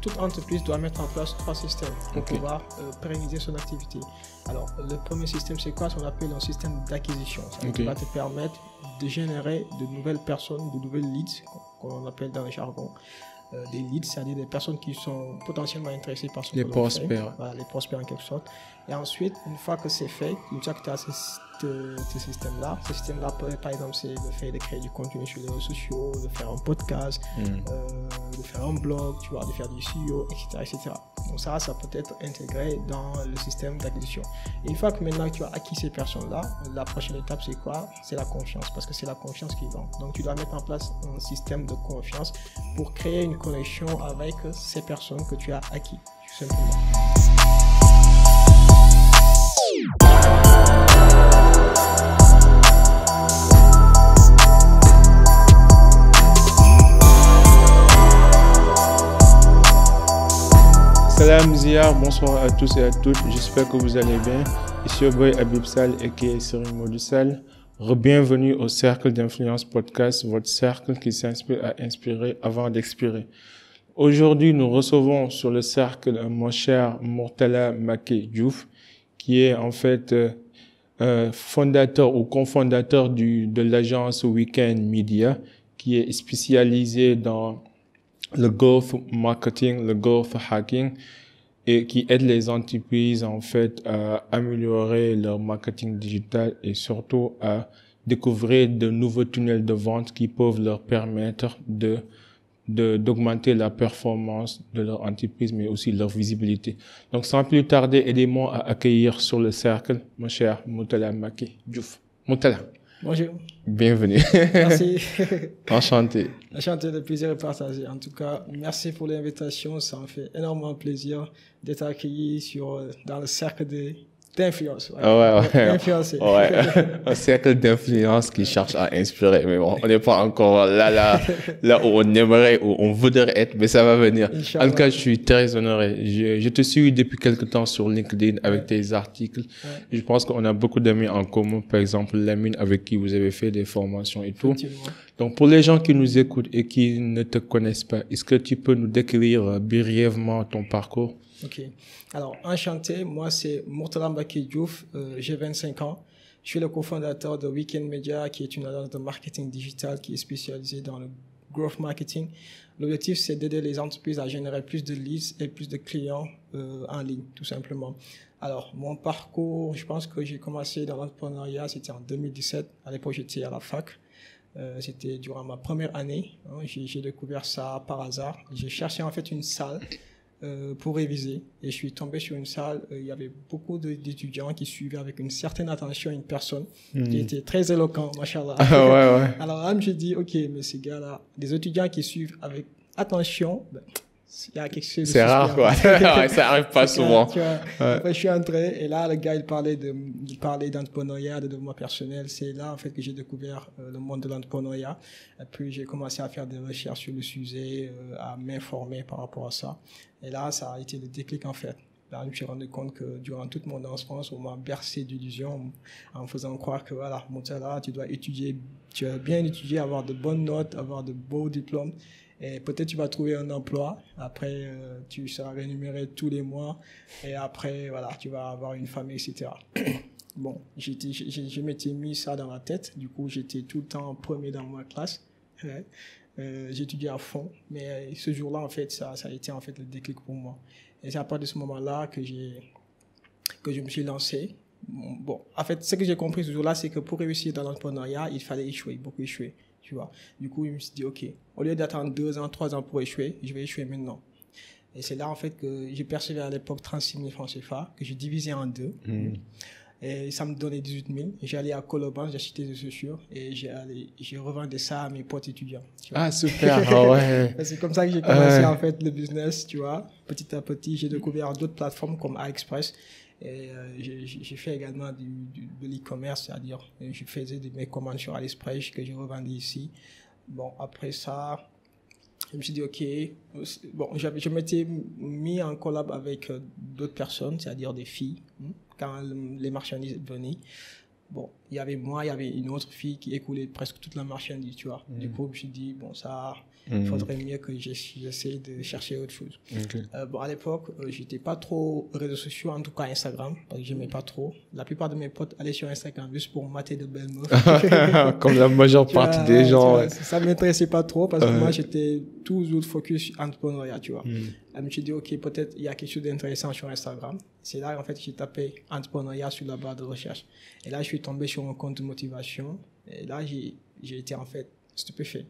Toute entreprise doit mettre en place 3 systèmes pour pouvoir pérenniser son activité. Alors, le premier système, c'est quoi? Ce qu'on appelle un système d'acquisition. Ça va te permettre de générer de nouvelles personnes, de nouvelles leads, qu'on appelle dans le jargon. Des leads, c'est-à-dire des personnes qui sont potentiellement intéressées par ce que l'on fait. Voilà, les prospects en quelque sorte. Et ensuite, une fois que c'est fait, une fois que tu as ce système-là par exemple, c'est le fait de créer du contenu sur les réseaux sociaux, de faire un podcast, de faire un blog, tu vois, de faire du SEO, etc., etc. Donc ça peut être intégré dans le système d'acquisition. Et une fois que maintenant tu as acquis ces personnes-là, la prochaine étape, c'est quoi? C'est la confiance, parce que c'est la confiance qui vend. Donc tu dois mettre en place un système de confiance pour créer une connexion avec ces personnes que tu as acquis, tout simplement. Salam Zia, bonsoir à tous et à toutes, j'espère que vous allez bien. Ici your boy Habib Sall aka Serigne Modou Sall. Bienvenue au Cercle d'Influence Podcast, votre cercle qui s'inspire à inspirer avant d'expirer. Aujourd'hui, nous recevons sur le cercle mon cher Murtala Maké Diouf, qui est en fait fondateur ou cofondateur de l'agence Weekend Media, qui est spécialisée dans le growth marketing, le growth hacking, et qui aide les entreprises en fait à améliorer leur marketing digital et surtout à découvrir de nouveaux tunnels de vente qui peuvent leur permettre d'augmenter la performance de leur entreprise, mais aussi leur visibilité. Donc, sans plus tarder, aidez-moi à accueillir sur le cercle mon cher Murtala Maké Diouf. Murtala. Bonjour. Bienvenue. Merci. Enchanté. Enchanté, le plaisir est partagé. En tout cas, merci pour l'invitation. Ça me fait énormément plaisir d'être accueilli dans le cercle d'influence. Un cercle d'influence qui cherche à inspirer. Mais bon, on n'est pas encore là où on aimerait, où on voudrait être, mais ça va venir. Inch'Allah. En tout cas, je suis très honoré. Je te suis depuis quelque temps sur LinkedIn avec tes articles. Je pense qu'on a beaucoup d'amis en commun. Par exemple, Lamine avec qui vous avez fait des formations et tout. Donc, pour les gens qui nous écoutent et qui ne te connaissent pas, est-ce que tu peux nous décrire brièvement ton parcours? Ok. Alors, enchanté. Moi, c'est Murtala Maké Diouf. J'ai 25 ans. Je suis le cofondateur de Weekend Media, qui est une agence de marketing digital qui est spécialisée dans le growth marketing. L'objectif, c'est d'aider les entreprises à générer plus de leads et plus de clients en ligne, tout simplement. Alors, mon parcours, je pense que j'ai commencé dans l'entrepreneuriat, c'était en 2017. À l'époque, j'étais à la fac. C'était durant ma première année. J'ai découvert ça par hasard. J'ai cherché en fait une salle pour réviser et je suis tombé sur une salle, il y avait beaucoup d'étudiants qui suivaient avec une certaine attention une personne qui était très éloquent, machallah. Alors là, je me suis dit, ok, mais ces gars-là, des étudiants qui suivent avec attention, il y a quelque chose de c'est rare, quoi. Ça arrive pas souvent. Après, je suis entré et là, le gars, il parlait d'entrepreneuriat, de développement personnel. C'est là, en fait, que j'ai découvert le monde de l'entrepreneuriat. Et puis, j'ai commencé à faire des recherches sur le sujet, à m'informer par rapport à ça. Et là, ça a été le déclic, en fait. Là, je me suis rendu compte que durant toute mon enfance, on m'a bercé d'illusions en me faisant croire que, voilà, Murtala, tu dois bien étudier, avoir de bonnes notes, avoir de beaux diplômes. Et peut-être tu vas trouver un emploi. Après, tu seras rémunéré tous les mois. Et après, voilà, tu vas avoir une famille, etc. Bon, je m'étais mis ça dans la tête. Du coup, j'étais tout le temps premier dans ma classe. J'étudiais à fond. Mais ce jour-là, en fait, ça a été en fait le déclic pour moi. Et c'est à partir de ce moment-là que je me suis lancé. Bon, en fait, ce que j'ai compris ce jour-là, c'est que pour réussir dans l'entrepreneuriat, il fallait échouer, beaucoup échouer. Tu vois. Du coup, je me suis dit, OK, au lieu d'attendre 2 ans, 3 ans pour échouer, je vais échouer maintenant. Et c'est là, en fait, que j'ai perçu à l'époque 36 000 francs CFA, que j'ai divisé en 2. Et ça me donnait 18 000. J'allais à Colobane, j'ai acheté des chaussures et j'ai revendu ça à mes potes étudiants. Tu vois. Ah, super, ouais. C'est comme ça que j'ai commencé, en fait, le business, tu vois. Petit à petit, j'ai découvert d'autres plateformes comme AliExpress. Et j'ai fait également de l'e-commerce, c'est-à-dire je faisais mes commandes sur AliExpress que je revendais ici. Bon, après ça, je me suis dit, OK, bon, je m'étais mis en collab avec d'autres personnes, c'est-à-dire des filles, quand les marchandises venaient. Bon, il y avait moi, il y avait une autre fille qui écoulait presque toute la marchandise, tu vois. Du coup, je me suis dit, bon, ça, Il faudrait mieux que j'essaie de chercher autre chose. Bon, à l'époque, j'étais pas trop réseaux sociaux, en tout cas Instagram, parce que j'aimais pas trop. La plupart de mes potes allaient sur Instagram juste pour mater de belles meufs. Comme la majeure partie des gens. Ouais. Ça m'intéressait pas trop parce que moi, j'étais toujours focus sur entrepreneuriat, tu vois. Je me suis dit, OK, peut-être il y a quelque chose d'intéressant sur Instagram. C'est là, en fait, que j'ai tapé entrepreneuriat sur la barre de recherche. Et là, je suis tombé sur un compte de motivation. Et là, j'ai été, en fait, stupéfait.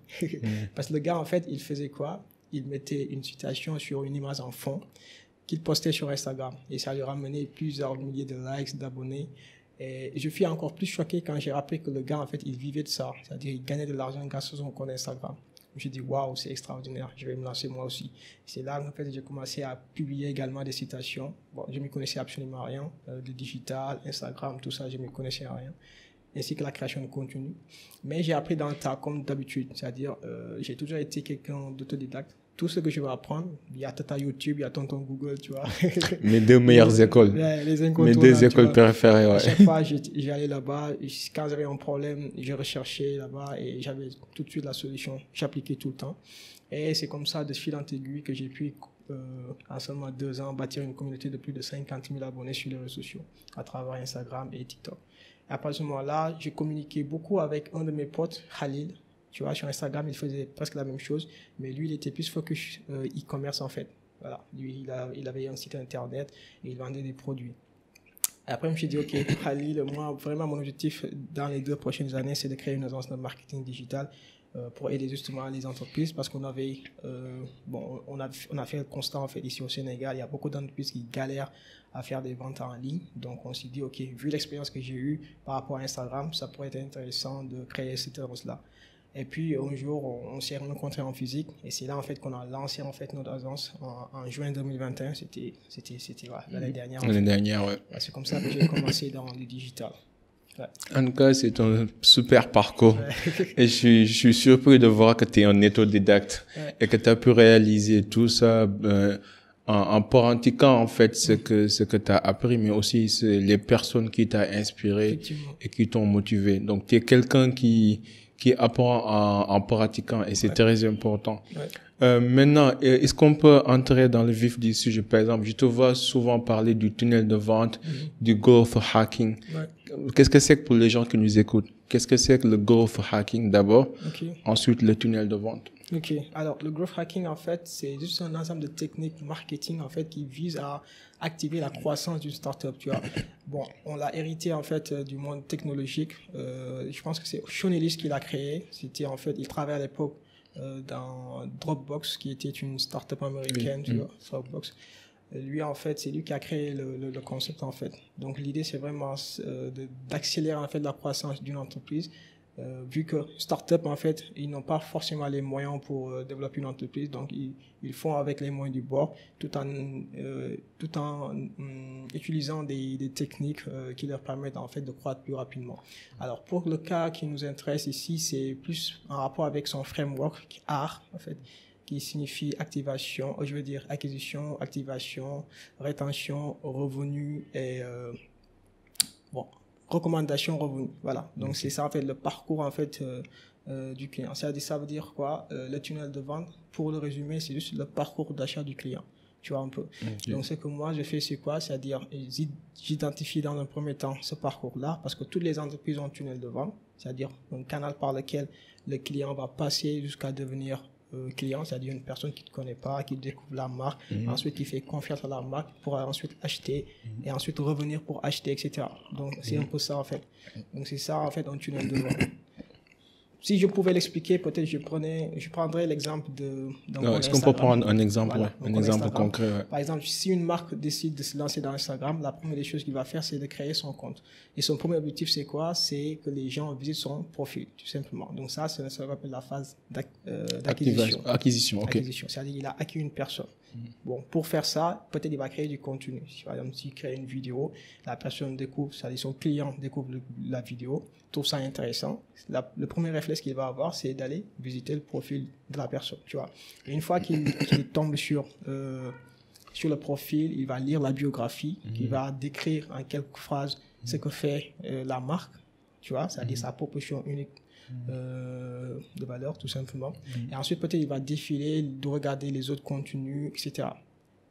Parce que le gars, en fait, il faisait quoi? Il mettait une citation sur une image en fond qu'il postait sur Instagram. Et ça lui ramenait plusieurs milliers de likes, d'abonnés. Et je fus encore plus choqué quand j'ai rappelé que le gars, en fait, il vivait de ça. C'est-à-dire, il gagnait de l'argent grâce à son compte Instagram. Je me suis dit, waouh, c'est extraordinaire, je vais me lancer moi aussi. C'est là, en fait, j'ai commencé à publier également des citations. Bon, je ne m'y connaissais absolument rien. Le digital, Instagram, tout ça, je ne m'y connaissais rien. Ainsi que la création de contenu. Mais j'ai appris dans le tas, comme d'habitude. C'est-à-dire, j'ai toujours été quelqu'un d'autodidacte. Tout ce que je veux apprendre, il y a Tata YouTube, il y a Tonton Google, tu vois. Mes deux meilleures écoles. Mes deux écoles préférées, ouais. À chaque fois, j'allais là-bas. Quand j'avais un problème, je recherchais là-bas et j'avais tout de suite la solution. J'appliquais tout le temps. Et c'est comme ça, de fil en aiguille, que j'ai pu, en seulement 2 ans, bâtir une communauté de plus de 50 000 abonnés sur les réseaux sociaux, à travers Instagram et TikTok. Et à partir de ce moment-là, j'ai communiqué beaucoup avec un de mes potes, Khalil. Tu vois, sur Instagram, il faisait presque la même chose, mais lui, il était plus focus e-commerce en fait. Voilà, lui, il avait un site internet et il vendait des produits. Et après, je me suis dit, OK, Khalil, moi, vraiment, mon objectif dans les 2 prochaines années, c'est de créer une agence de marketing digital pour aider justement les entreprises, parce qu'on avait, on a fait le constat en fait ici au Sénégal, il y a beaucoup d'entreprises qui galèrent à faire des ventes en ligne. Donc, on s'est dit, OK, vu l'expérience que j'ai eue par rapport à Instagram, ça pourrait être intéressant de créer cette agence-là. Et puis, un jour, on s'est rencontrés en physique. Et c'est là, en fait, qu'on a lancé, en fait, notre agence en juin 2021. C'était l'année dernière. L'année dernière, ouais. C'est comme ça que j'ai commencé dans le digital. Ouais. En tout cas, c'est un super parcours. Ouais. Et je suis surpris de voir que tu es un autodidacte. Ouais. Et que tu as pu réaliser tout ça en pratiquant, en fait, ce que tu as appris, mais aussi les personnes qui t'ont inspiré et qui t'ont motivé. Donc, tu es quelqu'un qui apprend en pratiquant, et c'est très important. Ouais. Maintenant, est-ce qu'on peut entrer dans le vif du sujet? Par exemple, je te vois souvent parler du tunnel de vente, du growth hacking. Ouais. Qu'est-ce que c'est que pour les gens qui nous écoutent? Qu'est-ce que c'est que le growth hacking d'abord? Ensuite, le tunnel de vente. OK. Alors, le growth hacking, en fait, c'est juste un ensemble de techniques marketing, en fait, qui visent à activer la croissance d'une startup, tu vois. Bon, on l'a hérité, en fait, du monde technologique. Je pense que c'est Sean Ellis qui l'a créé. C'était, en fait, il travaillait à l'époque dans Dropbox, qui était une startup américaine, tu vois, Dropbox. Lui, en fait, c'est lui qui a créé le concept, en fait. Donc, l'idée, c'est vraiment d'accélérer, en fait, la croissance d'une entreprise. Vu que start-up, en fait, ils n'ont pas forcément les moyens pour développer une entreprise, donc ils font avec les moyens du bord, tout en utilisant des techniques qui leur permettent, en fait, de croître plus rapidement. Alors, pour le cas qui nous intéresse ici, c'est plus en rapport avec son framework ARE, en fait, qui signifie activation, je veux dire acquisition, activation, rétention, revenu et recommandation, revenu. Voilà. Donc, c'est ça, en fait, le parcours, en fait, du client. C'est-à-dire, ça veut dire quoi? Le tunnel de vente, pour le résumer, c'est juste le parcours d'achat du client. Tu vois un peu. Donc, ce que moi, je fais, c'est quoi? C'est-à-dire, j'identifie dans un premier temps ce parcours-là, parce que toutes les entreprises ont un tunnel de vente, c'est-à-dire un canal par lequel le client va passer jusqu'à devenir client, c'est-à-dire une personne qui ne te connaît pas, qui découvre la marque, ensuite qui fait confiance à la marque pour ensuite acheter et ensuite revenir pour acheter, etc. Donc, c'est un peu ça, en fait. Donc, c'est ça, en fait, un tunnel de vente. Si je pouvais l'expliquer, peut-être je prendrais l'exemple est-ce qu'on peut prendre un exemple, voilà, un exemple concret? Ouais. Par exemple, si une marque décide de se lancer dans Instagram, la première des choses qu'il va faire, c'est de créer son compte. Et son premier objectif, c'est quoi? C'est que les gens visitent son profil, tout simplement. Donc ça, c'est ce qu'on appelle la phase d'acquisition. Acquisition, ok. Acquisition, c'est-à-dire qu'il a acquis une personne. Bon, pour faire ça, peut-être il va créer du contenu. Par exemple, s'il crée une vidéo, la personne découvre, c'est-à-dire son client découvre la vidéo, trouve ça intéressant. Le premier réflexe qu'il va avoir, c'est d'aller visiter le profil de la personne, tu vois. Et une fois qu'il tombe sur le profil, il va lire la biographie, il va décrire en quelques phrases ce que fait la marque, tu vois, c'est-à-dire sa proposition unique de valeur, tout simplement. Et ensuite, peut-être, il va défiler, de regarder les autres contenus, etc.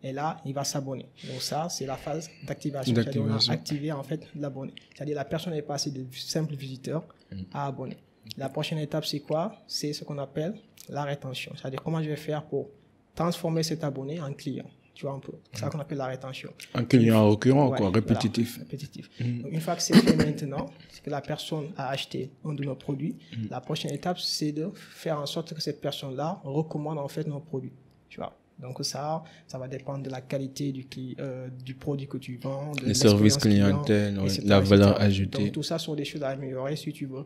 Et là, il va s'abonner. Donc ça, c'est la phase d'activation. C'est-à-dire on a activé, en fait, l'abonné. C'est-à-dire la personne est passée de simple visiteur à abonné. La prochaine étape, c'est quoi? C'est ce qu'on appelle la rétention. C'est-à-dire comment je vais faire pour transformer cet abonné en client. Tu vois un peu. C'est ça qu'on appelle la rétention. Un client récurrent, quoi, répétitif. Voilà, répétitif. Donc, une fois que c'est fait maintenant, c'est que la personne a acheté un de nos produits, la prochaine étape, c'est de faire en sorte que cette personne-là recommande en fait nos produits. Tu vois. Donc ça va dépendre de la qualité du produit que tu vends, de les services clientèle, la valeur ajoutée. Donc tout ça sont des choses à améliorer si tu veux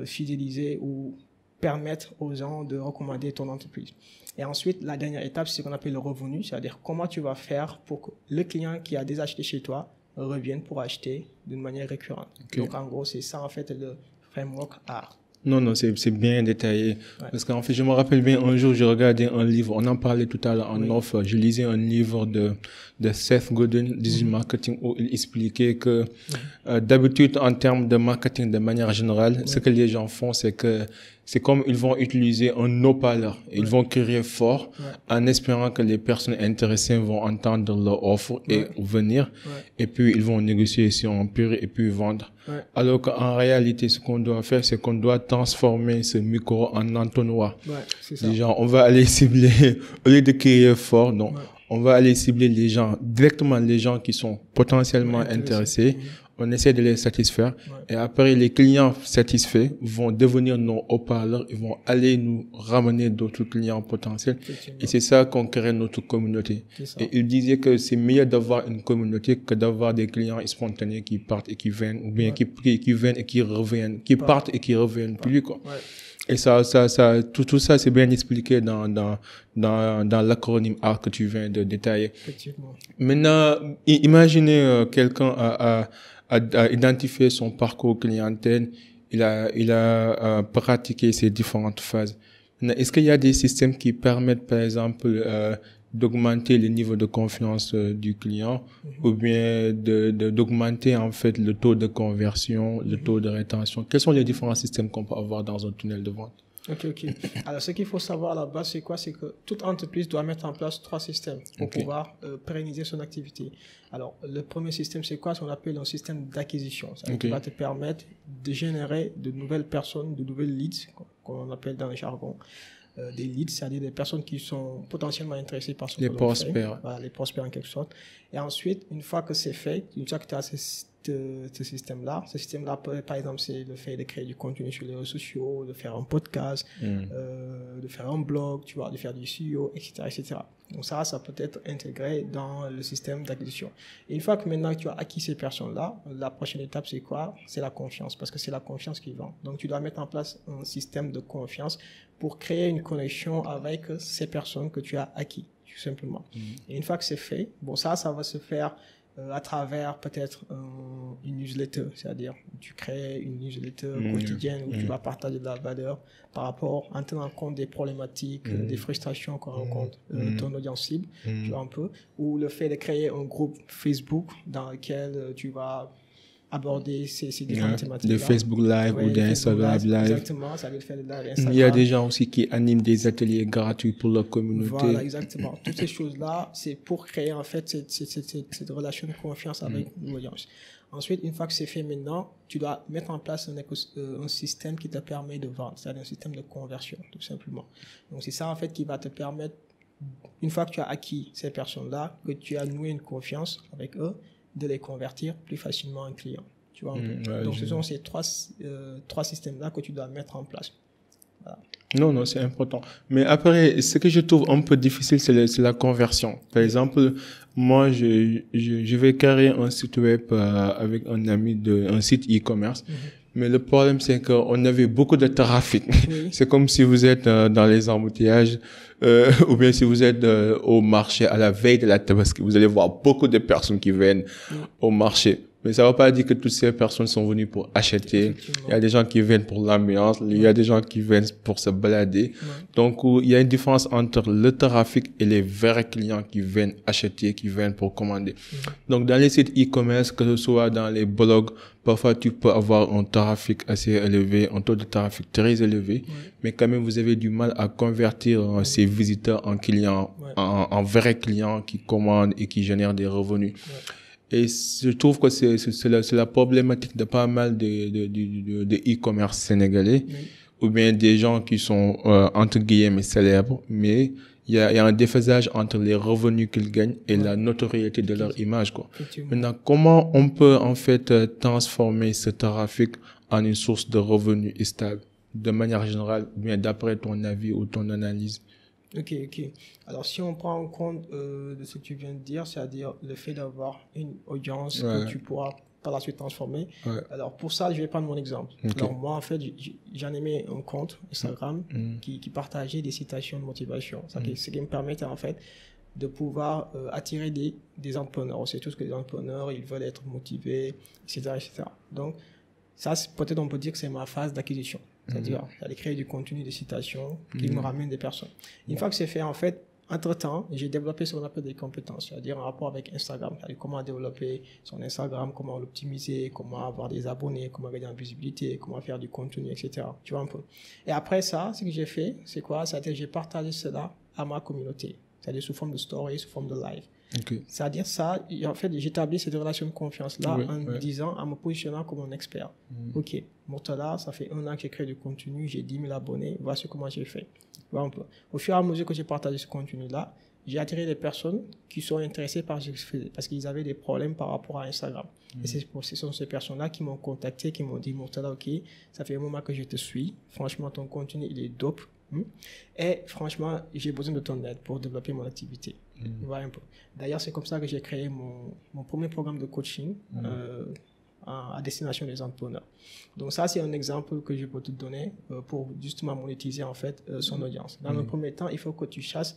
fidéliser ou permettre aux gens de recommander ton entreprise. Et ensuite, la dernière étape, c'est ce qu'on appelle le revenu, c'est-à-dire comment tu vas faire pour que le client qui a déjà acheté chez toi revienne pour acheter d'une manière récurrente. Okay. Donc en gros, c'est ça en fait le framework art. Non, c'est bien détaillé. Ouais. Parce qu'en fait, je me rappelle bien, un jour, je regardais un livre, on en parlait tout à l'heure en off, je lisais un livre de Seth Godin, Digital Marketing, où il expliquait que d'habitude, en termes de marketing de manière générale, ce que les gens font, c'est que c'est comme ils vont utiliser un haut-parleur. Ils vont crier fort en espérant que les personnes intéressées vont entendre leur offre et venir. Et puis, ils vont négocier si on peut et puis vendre. Alors qu'en réalité, ce qu'on doit faire, c'est qu'on doit transformer ce micro en entonnoir. C'est ça. Genre, on va aller cibler, au lieu de crier fort, donc, on va aller cibler les gens, directement les gens qui sont potentiellement intéressés. On essaie de les satisfaire. Et après, les clients satisfaits vont devenir nos haut-parleurs. Ils vont aller nous ramener d'autres clients potentiels. Et c'est ça qu'on crée notre communauté. Et il disait que c'est mieux d'avoir une communauté que d'avoir des clients spontanés qui partent et qui viennent, ou bien qui viennent et qui reviennent, qui partent et qui reviennent plus, quoi. Et tout ça, c'est bien expliqué dans l'acronyme ART que tu viens de détailler. Effectivement. Maintenant, imaginez quelqu'un a identifié son parcours clientèle, il a pratiqué ces différentes phases. Maintenant, est-ce qu'il y a des systèmes qui permettent, par exemple, d'augmenter le niveau de confiance du client, ou bien d'augmenter en fait le taux de conversion, le taux de rétention? Quels sont les différents systèmes qu'on peut avoir dans un tunnel de vente? Ok. Alors, ce qu'il faut savoir à la base, c'est quoi? C'est que toute entreprise doit mettre en place 3 systèmes pour pouvoir pérenniser son activité. Alors, le premier système, c'est quoi? Ce qu'on appelle un système d'acquisition. Ça va te permettre de générer de nouvelles personnes, de nouvelles leads, qu'on appelle dans le jargon. Des leads, c'est-à-dire des personnes qui sont potentiellement intéressées par ce que l'on fait. Voilà, les prospects en quelque sorte. Et ensuite, une fois que c'est fait, une fois que tu as ce système-là par exemple, c'est le fait de créer du contenu sur les réseaux sociaux, de faire un podcast, de faire un blog, tu vois, de faire du SEO, etc. Donc ça peut être intégré dans le système d'acquisition. Et une fois que maintenant tu as acquis ces personnes-là, la prochaine étape, c'est quoi? C'est la confiance, parce que c'est la confiance qui vend. Donc tu dois mettre en place un système de confiance pour créer une connexion avec ces personnes que tu as acquis, tout simplement. Et une fois que c'est fait, ça va se faire à travers peut-être une newsletter, c'est-à-dire tu crées une newsletter quotidienne où tu vas partager de la valeur par rapport, en tenant compte des problématiques, des frustrations qu'on rencontre ton audience cible, tu vois un peu, ou le fait de créer un groupe Facebook dans lequel tu vas aborder ces différentes thématiques. De Facebook Live ou d'Instagram Live. Exactement, ça veut faire de live Instagram. Il y a des gens aussi qui animent des ateliers gratuits pour leur communauté. Voilà, exactement. Toutes ces choses-là, c'est pour créer en fait cette relation de confiance avec l'audience. Ensuite, une fois que c'est fait maintenant, tu dois mettre en place un système qui te permet de vendre, c'est-à-dire un système de conversion, tout simplement. Donc c'est ça en fait qui va te permettre, une fois que tu as acquis ces personnes-là, que tu as noué une confiance avec eux, de les convertir plus facilement en client. Tu vois, donc ce sont ces trois systèmes-là que tu dois mettre en place. Voilà. Non, c'est important. Mais après, ce que je trouve un peu difficile, c'est la conversion. Par exemple, moi, je vais créer un site web avec un ami un site e-commerce. Mais le problème, c'est qu'on avait beaucoup de trafic. C'est comme si vous êtes dans les embouteillages, ou bien si vous êtes au marché à la veille de la Tabaski, vous allez voir beaucoup de personnes qui viennent au marché. Mais ça ne veut pas dire que toutes ces personnes sont venues pour acheter. Il y a des gens qui viennent pour l'ambiance, il y a des gens qui viennent pour se balader. Donc, il y a une différence entre le trafic et les vrais clients qui viennent acheter, qui viennent pour commander. Donc, dans les sites e-commerce, que ce soit dans les blogs, parfois tu peux avoir un trafic assez élevé, un taux de trafic très élevé, mais quand même vous avez du mal à convertir ces visiteurs en clients, en vrais clients qui commandent et qui génèrent des revenus. Et je trouve que c'est la problématique de pas mal de e-commerce sénégalais, ou bien des gens qui sont entre guillemets célèbres, mais il y a un déphasage entre les revenus qu'ils gagnent et la notoriété de leur image, quoi. Maintenant, comment on peut en fait transformer ce trafic en une source de revenus stable, de manière générale, ou bien d'après ton avis ou ton analyse? Ok. Alors, si on prend en compte de ce que tu viens de dire, c'est-à-dire le fait d'avoir une audience que tu pourras par la suite transformer. Alors, pour ça, je vais prendre mon exemple. Alors, moi, en fait, j'en ai mis un compte Instagram qui partageait des citations de motivation. Ce qui me permettait, en fait, de pouvoir attirer des entrepreneurs. On sait tous que les entrepreneurs, ils veulent être motivés, etc. Donc, ça, peut-être on peut dire que c'est ma phase d'acquisition. C'est-à-dire, j'allais créer du contenu de citation qui me ramène des personnes. Une fois que c'est fait, en fait, entre-temps, j'ai développé ce qu'on appelle des compétences, c'est-à-dire en rapport avec Instagram, c'est-à-dire comment développer son Instagram, comment l'optimiser, comment avoir des abonnés, comment gagner en visibilité, comment faire du contenu, etc. Tu vois un peu. Et après ça, ce que j'ai fait, c'est quoi? C'est-à-dire j'ai partagé cela à ma communauté, c'est-à-dire sous forme de story, sous forme de live. C'est-à-dire ça, en fait, j'établis cette relation de confiance-là en disant, en me positionnant comme un expert. Ok, Murtala, ça fait 1 an que j'ai créé du contenu, j'ai 10 000 abonnés, voici comment j'ai fait. Au fur et à mesure que j'ai partagé ce contenu-là, j'ai attiré des personnes qui sont intéressées par ce que je faisais, parce qu'ils avaient des problèmes par rapport à Instagram. Et ce sont ces personnes-là qui m'ont contacté, qui m'ont dit, Murtala, ok, ça fait un moment que je te suis, franchement, ton contenu, il est dope. Et franchement, j'ai besoin de ton aide pour développer mon activité. Voilà un peu. D'ailleurs, c'est comme ça que j'ai créé mon premier programme de coaching à destination des entrepreneurs. Donc ça, c'est un exemple que je peux te donner pour justement monétiser en fait son audience. Dans le premier temps, il faut que tu chasses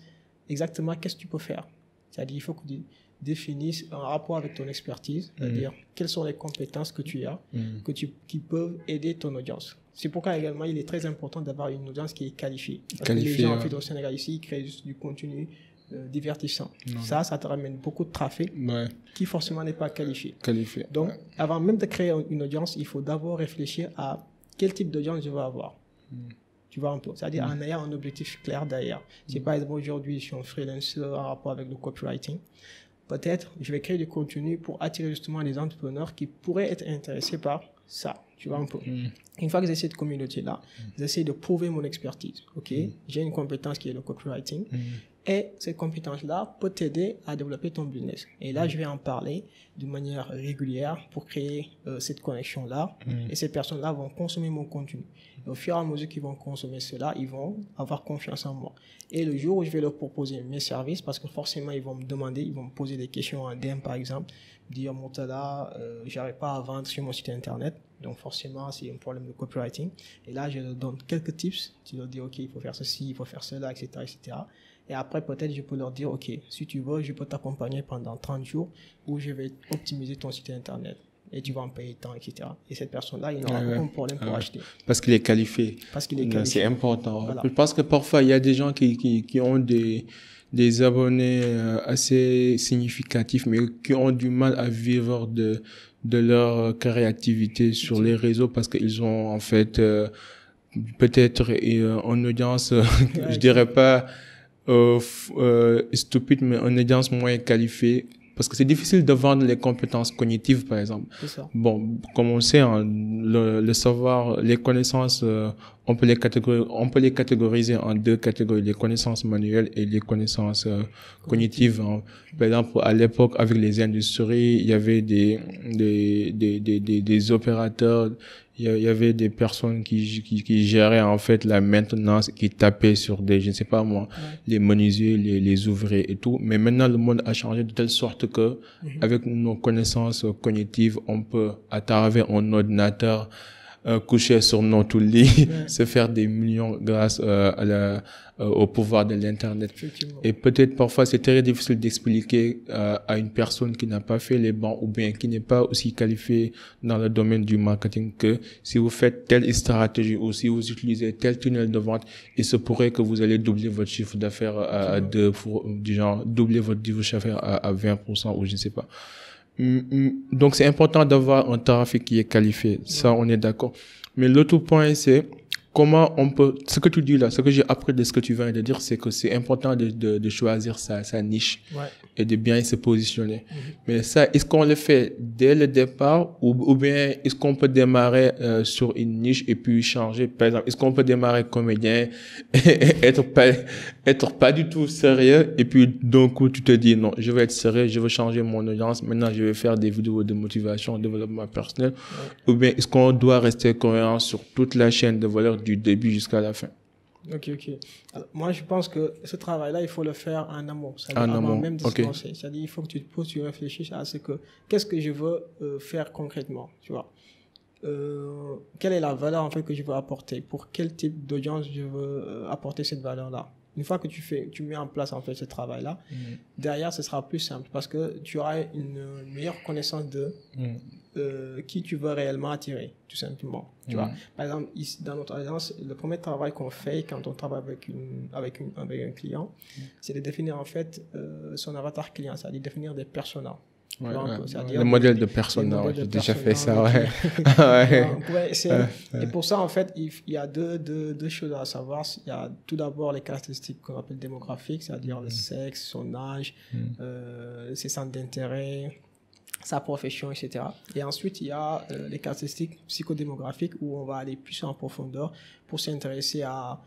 exactement qu'est-ce que tu peux faire. C'est-à-dire, il faut que tu définisses un rapport avec ton expertise, c'est-à-dire quelles sont les compétences que tu as, qui peuvent aider ton audience. C'est pourquoi également, il est très important d'avoir une audience qui est qualifiée. Parce que les gens, en fait, au Sénégal ici, ils créent juste du contenu divertissant. Ça te ramène beaucoup de trafic qui forcément n'est pas qualifié. Donc, avant même de créer une audience, il faut d'abord réfléchir à quel type d'audience je veux avoir. Tu vois un peu. C'est-à-dire en ayant un objectif clair derrière. C'est par exemple, aujourd'hui, je suis un freelancer en rapport avec le copywriting. Peut-être, je vais créer du contenu pour attirer justement des entrepreneurs qui pourraient être intéressés par ça. Tu vois un peu. Une fois que j'ai cette communauté-là, j'essaie de prouver mon expertise. Ok, j'ai une compétence qui est le copywriting. Et cette compétence-là peut t'aider à développer ton business. Et là, je vais en parler de manière régulière pour créer cette connexion-là. Et ces personnes-là vont consommer mon contenu. Et au fur et à mesure qu'ils vont consommer cela, ils vont avoir confiance en moi. Et le jour où je vais leur proposer mes services, parce que forcément, ils vont me demander, ils vont me poser des questions en DM, par exemple, dire, Murtala, j'arrive pas à vendre sur mon site internet. Donc forcément, c'est un problème de copywriting. Et là, je leur donne quelques tips. Je leur dis, OK, il faut faire ceci, il faut faire cela, etc., etc. Et après, peut-être, je peux leur dire, OK, si tu veux, je peux t'accompagner pendant 30 jours où je vais optimiser ton site internet. Et tu vas en payer tant, etc. Et cette personne-là, il n'aura aucun problème pour acheter. Parce qu'il est qualifié. C'est important. Voilà. Parce que parfois, il y a des gens qui ont des abonnés assez significatifs, mais qui ont du mal à vivre de leur créativité sur les réseaux parce qu'ils ont en fait peut-être une audience, je dirais pas stupide, mais une audience moins qualifiée. Parce que c'est difficile de vendre les compétences cognitives, par exemple. C'est ça. Bon, comme on sait, hein, le savoir, les connaissances, on peut les catégoriser en 2 catégories, les connaissances manuelles et les connaissances cognitives. Hein. Par exemple, à l'époque, avec les industries, il y avait des opérateurs, il y avait des personnes qui géraient en fait la maintenance, qui tapaient sur je ne sais pas moi, les menuisiers, les ouvriers et tout. Mais maintenant, le monde a changé de telle sorte que, avec nos connaissances cognitives, on peut, à travers un ordinateur, coucher sur notre lit, se faire des millions grâce au pouvoir de l'internet. Et peut-être parfois c'est très difficile d'expliquer à une personne qui n'a pas fait les bancs ou bien qui n'est pas aussi qualifiée dans le domaine du marketing que si vous faites telle stratégie ou si vous utilisez tel tunnel de vente, il se pourrait que vous allez doubler votre chiffre d'affaires du genre doubler votre chiffre d'affaires à 20% ou je ne sais pas. Donc c'est important d'avoir un trafic qui est qualifié, ça on est d'accord. Mais l'autre point c'est comment on peut, ce que tu dis là, ce que j'ai appris de ce que tu viens de dire, c'est que c'est important de choisir sa niche et de bien se positionner. Mais ça, est-ce qu'on le fait dès le départ ou bien est-ce qu'on peut démarrer sur une niche et puis changer? Par exemple, est-ce qu'on peut démarrer comédien et être pas du tout sérieux et puis d'un coup tu te dis non, je vais être sérieux, je veux changer mon audience, maintenant je vais faire des vidéos de motivation, développement personnel, ou bien est-ce qu'on doit rester cohérent sur toute la chaîne de valeur du début jusqu'à la fin? Ok. Alors, moi, je pense que ce travail-là, il faut le faire en amont. C'est-à-dire avant même de se lancer. C'est-à-dire, il faut que tu te poses, tu réfléchisses à qu'est-ce que je veux faire concrètement, tu vois. Quelle est la valeur, en fait, que je veux apporter? Pour quel type d'audience je veux apporter cette valeur-là? Une fois que tu mets en place, en fait, ce travail-là, derrière, ce sera plus simple parce que tu auras une meilleure connaissance de qui tu veux réellement attirer, tout simplement. Tu vois? Par exemple, ici, dans notre agence, le premier travail qu'on fait quand on travaille avec un client, c'est de définir, en fait, son avatar client, c'est-à-dire définir des personas. Le modèle de persona, j'ai déjà fait ça, Et pour ça, en fait, il y a deux choses à savoir. Il y a tout d'abord les caractéristiques qu'on appelle démographiques, c'est-à-dire le sexe, son âge, ses centres d'intérêt, sa profession, etc. Et ensuite, il y a les caractéristiques psychodémographiques où on va aller plus en profondeur pour s'intéresser à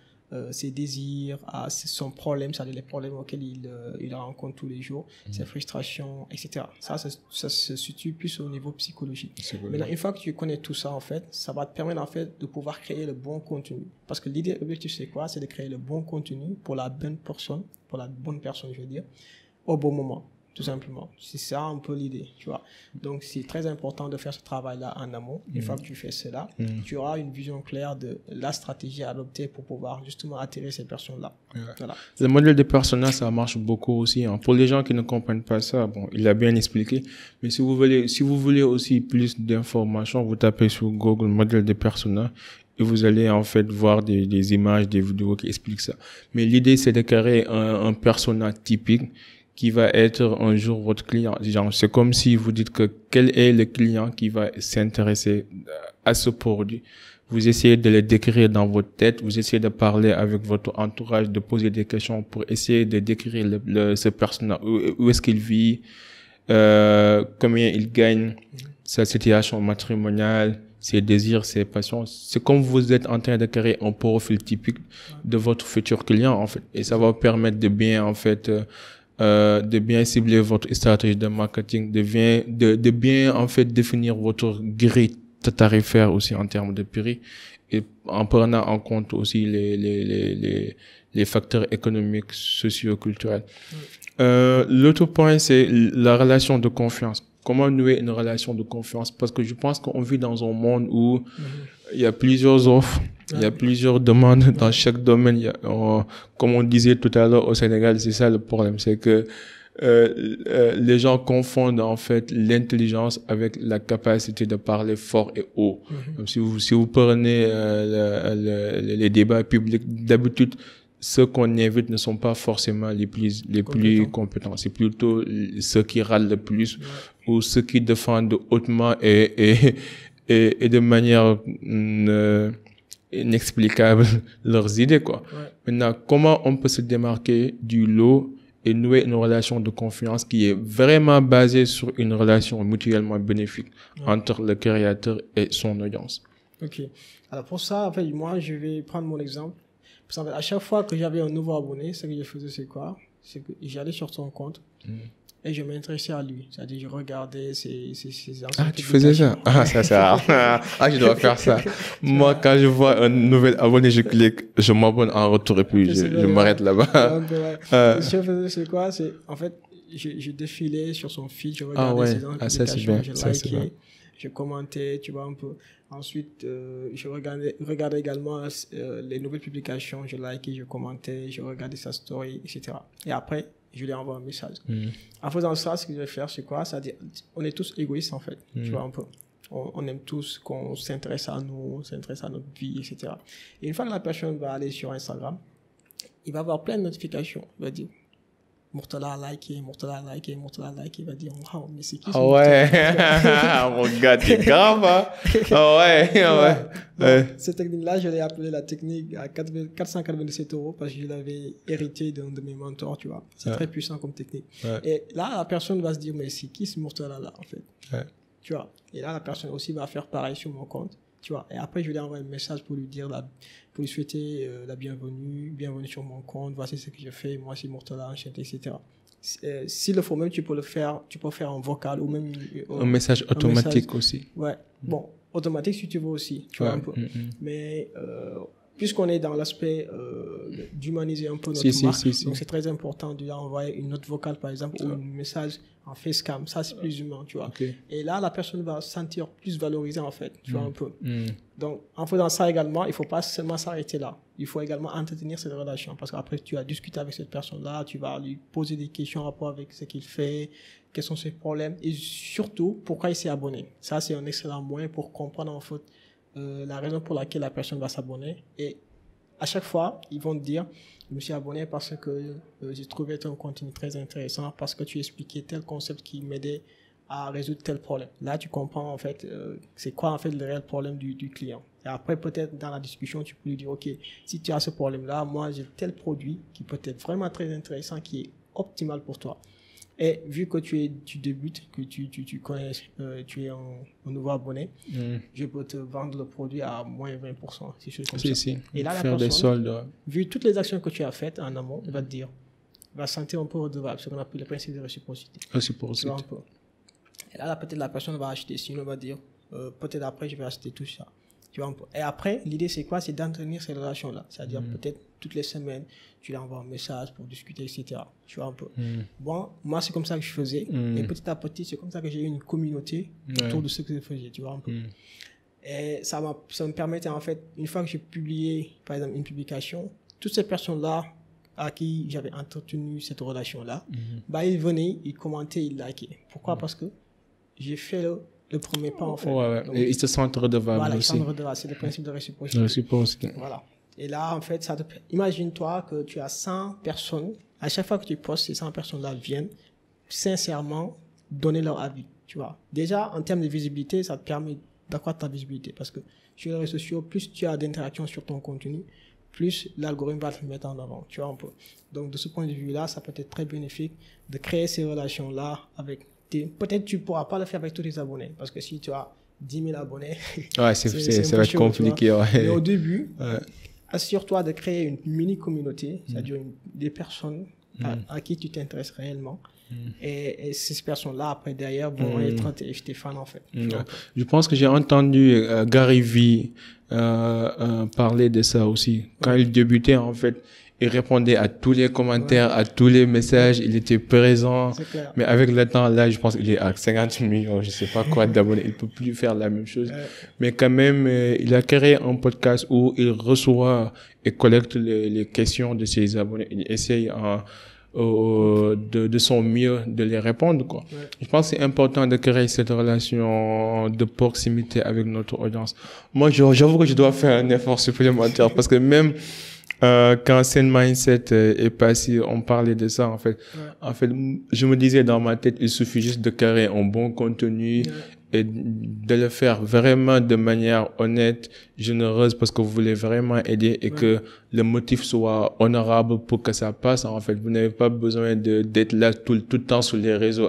ses désirs, à son problème, c'est-à-dire les problèmes auxquels il rencontre tous les jours, ses frustrations, etc. Ça se situe plus au niveau psychologique. Maintenant, une fois que tu connais tout ça, en fait, ça va te permettre, en fait, de pouvoir créer le bon contenu. Parce que l'objectif, c'est quoi? C'est de créer le bon contenu pour la bonne personne, je veux dire, au bon moment. Tout simplement. C'est ça un peu l'idée, tu vois. Donc, c'est très important de faire ce travail-là en amont. Une fois que tu fais cela, tu auras une vision claire de la stratégie à adopter pour pouvoir justement attirer ces personnes-là. Voilà. Le modèle de persona, ça marche beaucoup aussi. Hein. Pour les gens qui ne comprennent pas ça, bon, il a bien expliqué. Mais si vous voulez aussi plus d'informations, vous tapez sur Google modèle de persona. Et vous allez en fait voir des images, des vidéos qui expliquent ça. Mais l'idée, c'est de créer un persona typique qui va être un jour votre client. Genre, c'est comme si vous dites que quel est le client qui va s'intéresser à ce produit. Vous essayez de le décrire dans votre tête, vous essayez de parler avec votre entourage, de poser des questions pour essayer de décrire ce personnage. Où est-ce qu'il vit, combien il gagne, sa situation matrimoniale, ses désirs, ses passions. C'est comme vous êtes en train de créer un profil typique de votre futur client, en fait. Et ça va vous permettre de bien, en fait, de bien cibler votre stratégie de marketing, de bien en fait définir votre grille tarifaire aussi en termes de prix et en prenant en compte aussi les facteurs économiques, socio-culturels. L'autre point, c'est la relation de confiance. Comment nouer une relation de confiance? Parce que je pense qu'on vit dans un monde où il y a plusieurs offres, il y a plusieurs demandes dans chaque domaine. Comme on disait tout à l'heure au Sénégal, c'est ça le problème, c'est que les gens confondent en fait l'intelligence avec la capacité de parler fort et haut. Donc, si vous prenez les débats publics, d'habitude, ceux qu'on invite ne sont pas forcément les plus compétents. C'est plutôt ceux qui râlent le plus ou ceux qui défendent hautement et de manière inexplicable leurs idées, quoi. Maintenant, comment on peut se démarquer du lot et nouer une relation de confiance qui est vraiment basée sur une relation mutuellement bénéfique entre le créateur et son audience? Ok. Alors pour ça, en fait, moi, je vais prendre mon exemple. Parce qu'en fait, à chaque fois que j'avais un nouveau abonné, ce que je faisais, c'est quoi? C'est que j'allais sur son compte et je m'intéressais à lui. C'est-à-dire, je regardais ses anciens. Ah, tu faisais ça? Ah, ça c'est rare. Ah, je dois faire ça. Moi, quand je vois un nouvel abonné, je clique, je m'abonne en retour et puis je m'arrête là-bas. Donc, ce que je faisais, c'est quoi? C'est, en fait, je défilais sur son feed, je regardais ses ça c'est bien. je Ça, c'est bien. likais, je commentais, tu vois, un peu. Ensuite, je regardais également les nouvelles publications, je likais, je commentais, je regardais sa story, etc. Et après, je lui envoie un message. En faisant ça, ce que je vais faire, c'est quoi? C'est-à-dire, on est tous égoïstes, en fait, tu vois, un peu. On aime tous qu'on s'intéresse à nous, on s'intéresse à notre vie, etc. Et une fois que la personne va aller sur Instagram, il va avoir plein de notifications. Il va dire, Murtala a liké, Murtala a liké, Murtala a liké. Il va dire, wow, mais c'est qui ce Murtala? Mon gars, t'es grave, hein? Ouais. Cette technique-là, je l'ai appelée la technique à 497 € parce que je l'avais hérité d'un de mes mentors, tu vois. C'est très puissant comme technique. Et là, la personne va se dire, mais c'est qui ce Murtala-là, en fait? Tu vois. Et là, la personne aussi va faire pareil sur mon compte, tu vois. Et après, je lui envoie un message pour lui dire, pour lui souhaiter la bienvenue sur mon compte, voici ce que je fais, moi c'est Murtala, enchanté, etc. S'il le faut même, tu peux faire un vocal ou même un message automatique aussi. Ouais. Bon, automatique si tu veux aussi, tu vois un peu. Mais puisqu'on est dans l'aspect d'humaniser un peu notre marque, donc c'est très important de lui envoyer une note vocale par exemple ou un message en facecam, ça c'est plus humain, tu vois. Et là, la personne va se sentir plus valorisée en fait, tu vois un peu. Donc, en faisant ça également, il ne faut pas seulement s'arrêter là. Il faut également entretenir cette relation parce qu'après, tu as discuté avec cette personne-là, tu vas lui poser des questions en rapport avec ce qu'il fait, quels sont ses problèmes et surtout, pourquoi il s'est abonné. Ça, c'est un excellent moyen pour comprendre en fait la raison pour laquelle la personne va s'abonner. Et à chaque fois, ils vont te dire, je me suis abonné parce que j'ai trouvé ton contenu très intéressant, parce que tu expliquais tel concept qui m'aidait à résoudre tel problème. Là, tu comprends en fait c'est quoi en fait le réel problème du client. Et après, peut-être dans la discussion, tu peux lui dire, OK, si tu as ce problème-là, moi, j'ai tel produit qui peut être vraiment très intéressant, qui est optimal pour toi. Et vu que tu débutes, que tu connais, tu es un nouveau abonné, je peux te vendre le produit à moins 20%, si je comme ça. Et là, la faire des soldes. Vu toutes les actions que tu as faites en amont, il va te dire, va se sentir un peu redevable, ce qu'on appelle le principe de réciprocité. Réciprocité. Et là, peut-être la personne va acheter, sinon elle va dire, peut-être après, je vais acheter tout ça. Tu vois un peu. Et après, l'idée, c'est quoi? C'est d'entretenir ces relations-là. C'est-à-dire, peut-être toutes les semaines, tu lui envoies un message pour discuter, etc. Tu vois un peu. Bon, moi, c'est comme ça que je faisais. Et petit à petit, c'est comme ça que j'ai eu une communauté autour de ce que je faisais. Tu vois un peu. Et ça me permettait, en fait, une fois que j'ai publié, par exemple, une publication, toutes ces personnes-là à qui j'avais entretenu cette relation-là, bah, ils venaient, ils commentaient, ils likaient. Pourquoi? Parce que j'ai fait le premier pas, en fait. Donc, et ils se sentent redevables aussi. Ils se sentent redevables. C'est le principe de réciprocité. Voilà. Et là, en fait, imagine-toi que tu as 100 personnes. À chaque fois que tu postes, ces 100 personnes-là viennent sincèrement donner leur avis. Tu vois. Déjà, en termes de visibilité, ça te permet d'accroître ta visibilité. Parce que sur les réseaux sociaux, plus tu as d'interactions sur ton contenu, plus l'algorithme va te mettre en avant. Tu vois un peu. Donc, de ce point de vue-là, ça peut être très bénéfique de créer ces relations-là avec peut-être tu ne pourras pas le faire avec tous tes abonnés, parce que si tu as 10 000 abonnés, ça va être compliqué. Mais au début, assure-toi de créer une mini-communauté, c'est-à-dire des personnes à qui tu t'intéresses réellement. Et ces personnes-là, après, derrière, vont être tes fans, en fait. Je pense que j'ai entendu Gary Vee parler de ça aussi. Quand il débutait, en fait, il répondait à tous les commentaires, à tous les messages, il était présent. Mais avec le temps, là, je pense qu'il est à 50 millions, je sais pas quoi d'abonnés. Il peut plus faire la même chose. Mais quand même, il a créé un podcast où il reçoit et collecte les questions de ses abonnés. Il essaye de son mieux de les répondre, quoi. Je pense que c'est important de créer cette relation de proximité avec notre audience. Moi, j'avoue que je dois faire un effort supplémentaire parce que même quand Send Mindset est passé, on parlait de ça, en fait. En fait, je me disais dans ma tête, il suffit juste de créer un bon contenu et de le faire vraiment de manière honnête, généreuse, parce que vous voulez vraiment aider et que le motif soit honorable pour que ça passe. En fait, vous n'avez pas besoin d'être là tout le temps sur les réseaux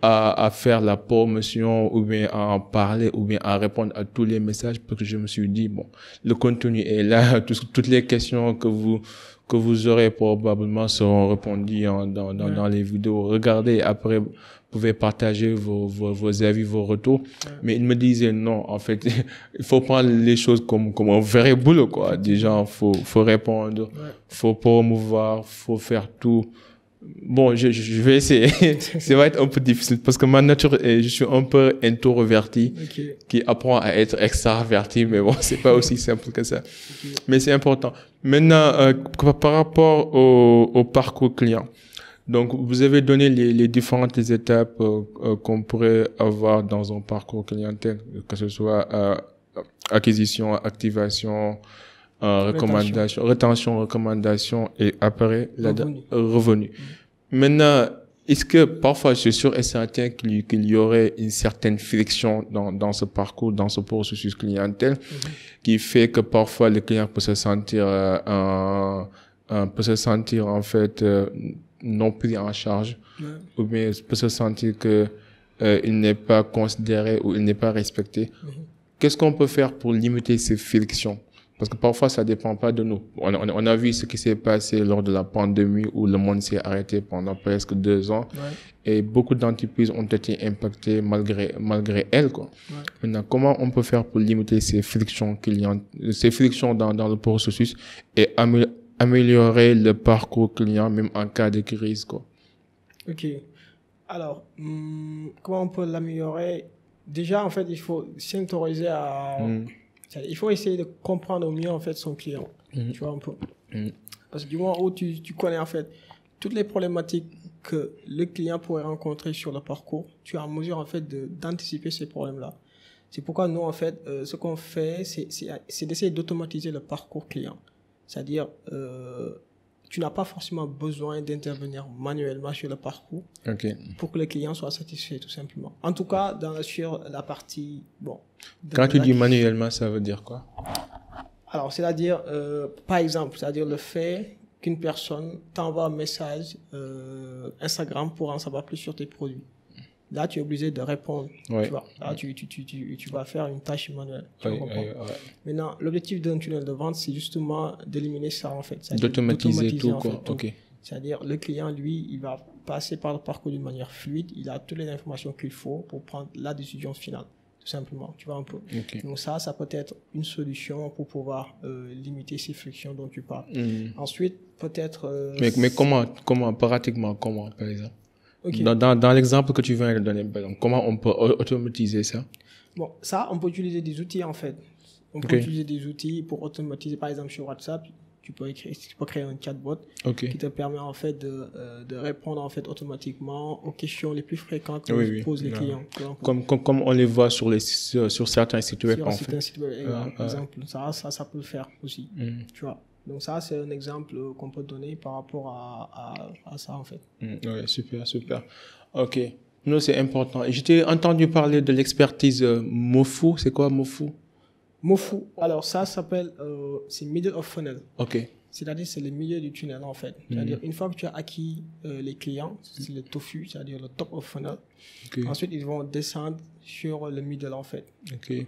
à faire la promotion ou bien à en parler ou bien à répondre à tous les messages, parce que je me suis dit, bon, le contenu est là, toutes les questions que vous aurez probablement seront répondues dans les vidéos. Regardez, après, vous pouvez partager vos avis, vos retours. Mais il me disait non, en fait, il faut prendre les choses comme un vrai boulot, quoi. Déjà, faut répondre, faut promouvoir, faut faire tout Bon, je vais essayer. Ça va être un peu difficile parce que ma nature est, je suis un peu introverti qui apprend à être extraverti, mais bon, c'est pas aussi simple que ça. Mais c'est important. Maintenant, par rapport au parcours client. Donc, vous avez donné les différentes étapes qu'on pourrait avoir dans un parcours clientèle, que ce soit acquisition, activation, recommandation, rétention, recommandation et après revenu. Maintenant, est-ce que parfois je suis sûr et certain qu'il y aurait une certaine friction dans ce parcours, dans ce processus clientèle, qui fait que parfois le client peut se sentir en fait non pris en charge, ou bien peut se sentir que il n'est pas considéré ou il n'est pas respecté. Qu'est-ce qu'on peut faire pour limiter ces frictions? Parce que parfois, ça dépend pas de nous. On a vu ce qui s'est passé lors de la pandémie où le monde s'est arrêté pendant presque 2 ans. Et beaucoup d'entreprises ont été impactées malgré elles, quoi. Maintenant, comment on peut faire pour limiter ces frictions dans le processus et améliorer le parcours client même en cas de crise, quoi? Ok. Alors, comment on peut l'améliorer? Déjà, en fait, il faut s'autoriser à... Il faut essayer de comprendre au mieux, en fait, son client. Tu vois, un peu. Parce que du moment où tu connais, en fait, toutes les problématiques que le client pourrait rencontrer sur le parcours, tu es en mesure, en fait, d'anticiper ces problèmes-là. C'est pourquoi nous, en fait, ce qu'on fait, c'est d'essayer d'automatiser le parcours client. C'est-à-dire, tu n'as pas forcément besoin d'intervenir manuellement sur le parcours pour que le client soit satisfait, tout simplement. En tout cas, sur la partie... Bon. Quand tu dis manuellement, ça veut dire quoi? Alors, c'est-à-dire, par exemple, c'est-à-dire le fait qu'une personne t'envoie un message Instagram pour en savoir plus sur tes produits. Là, tu es obligé de répondre. Tu vois. Là, tu vas faire une tâche manuelle. Maintenant, l'objectif d'un tunnel de vente, c'est justement d'éliminer ça, en fait. D'automatiser tout, quoi. C'est-à-dire, le client, lui, il va passer par le parcours d'une manière fluide. Il a toutes les informations qu'il faut pour prendre la décision finale, tout simplement. Tu vois un peu. Donc ça peut être une solution pour pouvoir limiter ces frictions dont tu parles. Ensuite, peut-être... Mais comment, pratiquement, comment, par exemple? Dans l'exemple que tu viens de donner, comment on peut automatiser ça? Bon, ça, on peut utiliser des outils, en fait. On peut utiliser des outils pour automatiser. Par exemple, sur WhatsApp, tu peux créer un chatbot qui te permet, en fait, de répondre, en fait, automatiquement aux questions les plus fréquentes que posent les clients. Comme on les voit sur certains sites web, en fait. Sur certains sites web, par exemple. Ça peut le faire aussi. Tu vois. Donc ça, c'est un exemple qu'on peut donner par rapport à ça, en fait. Oui, super. Ok. Non, c'est important. J'ai entendu parler de l'expertise MOFU. C'est quoi MOFU? MOFU. Alors ça s'appelle, c'est middle of funnel. C'est-à-dire, c'est le milieu du tunnel, en fait. C'est-à-dire, une fois que tu as acquis les clients, c'est le TOFU, c'est-à-dire le top of funnel. Ensuite, ils vont descendre sur le middle, en fait.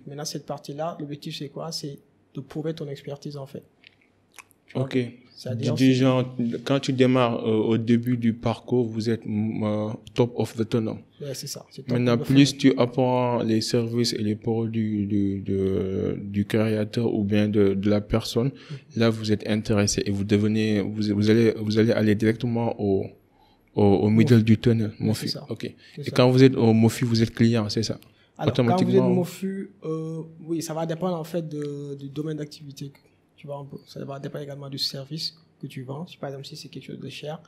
Maintenant, cette partie-là, l'objectif, c'est quoi? C'est de prouver ton expertise, en fait. Du genre, quand tu démarres au début du parcours, vous êtes top of the tunnel. C'est ça. Maintenant, plus tu apprends les services et les produits du créateur ou bien de la personne, là, vous êtes intéressé et vous allez aller directement au middle du tunnel, MOFU. Et quand vous êtes au MOFU, vous êtes client, c'est ça? Alors, quand vous êtes MOFU, oui, ça va dépendre, en fait, du domaine d'activité. Ça va dépendre également du service que tu vends. Par exemple, si c'est quelque chose de cher,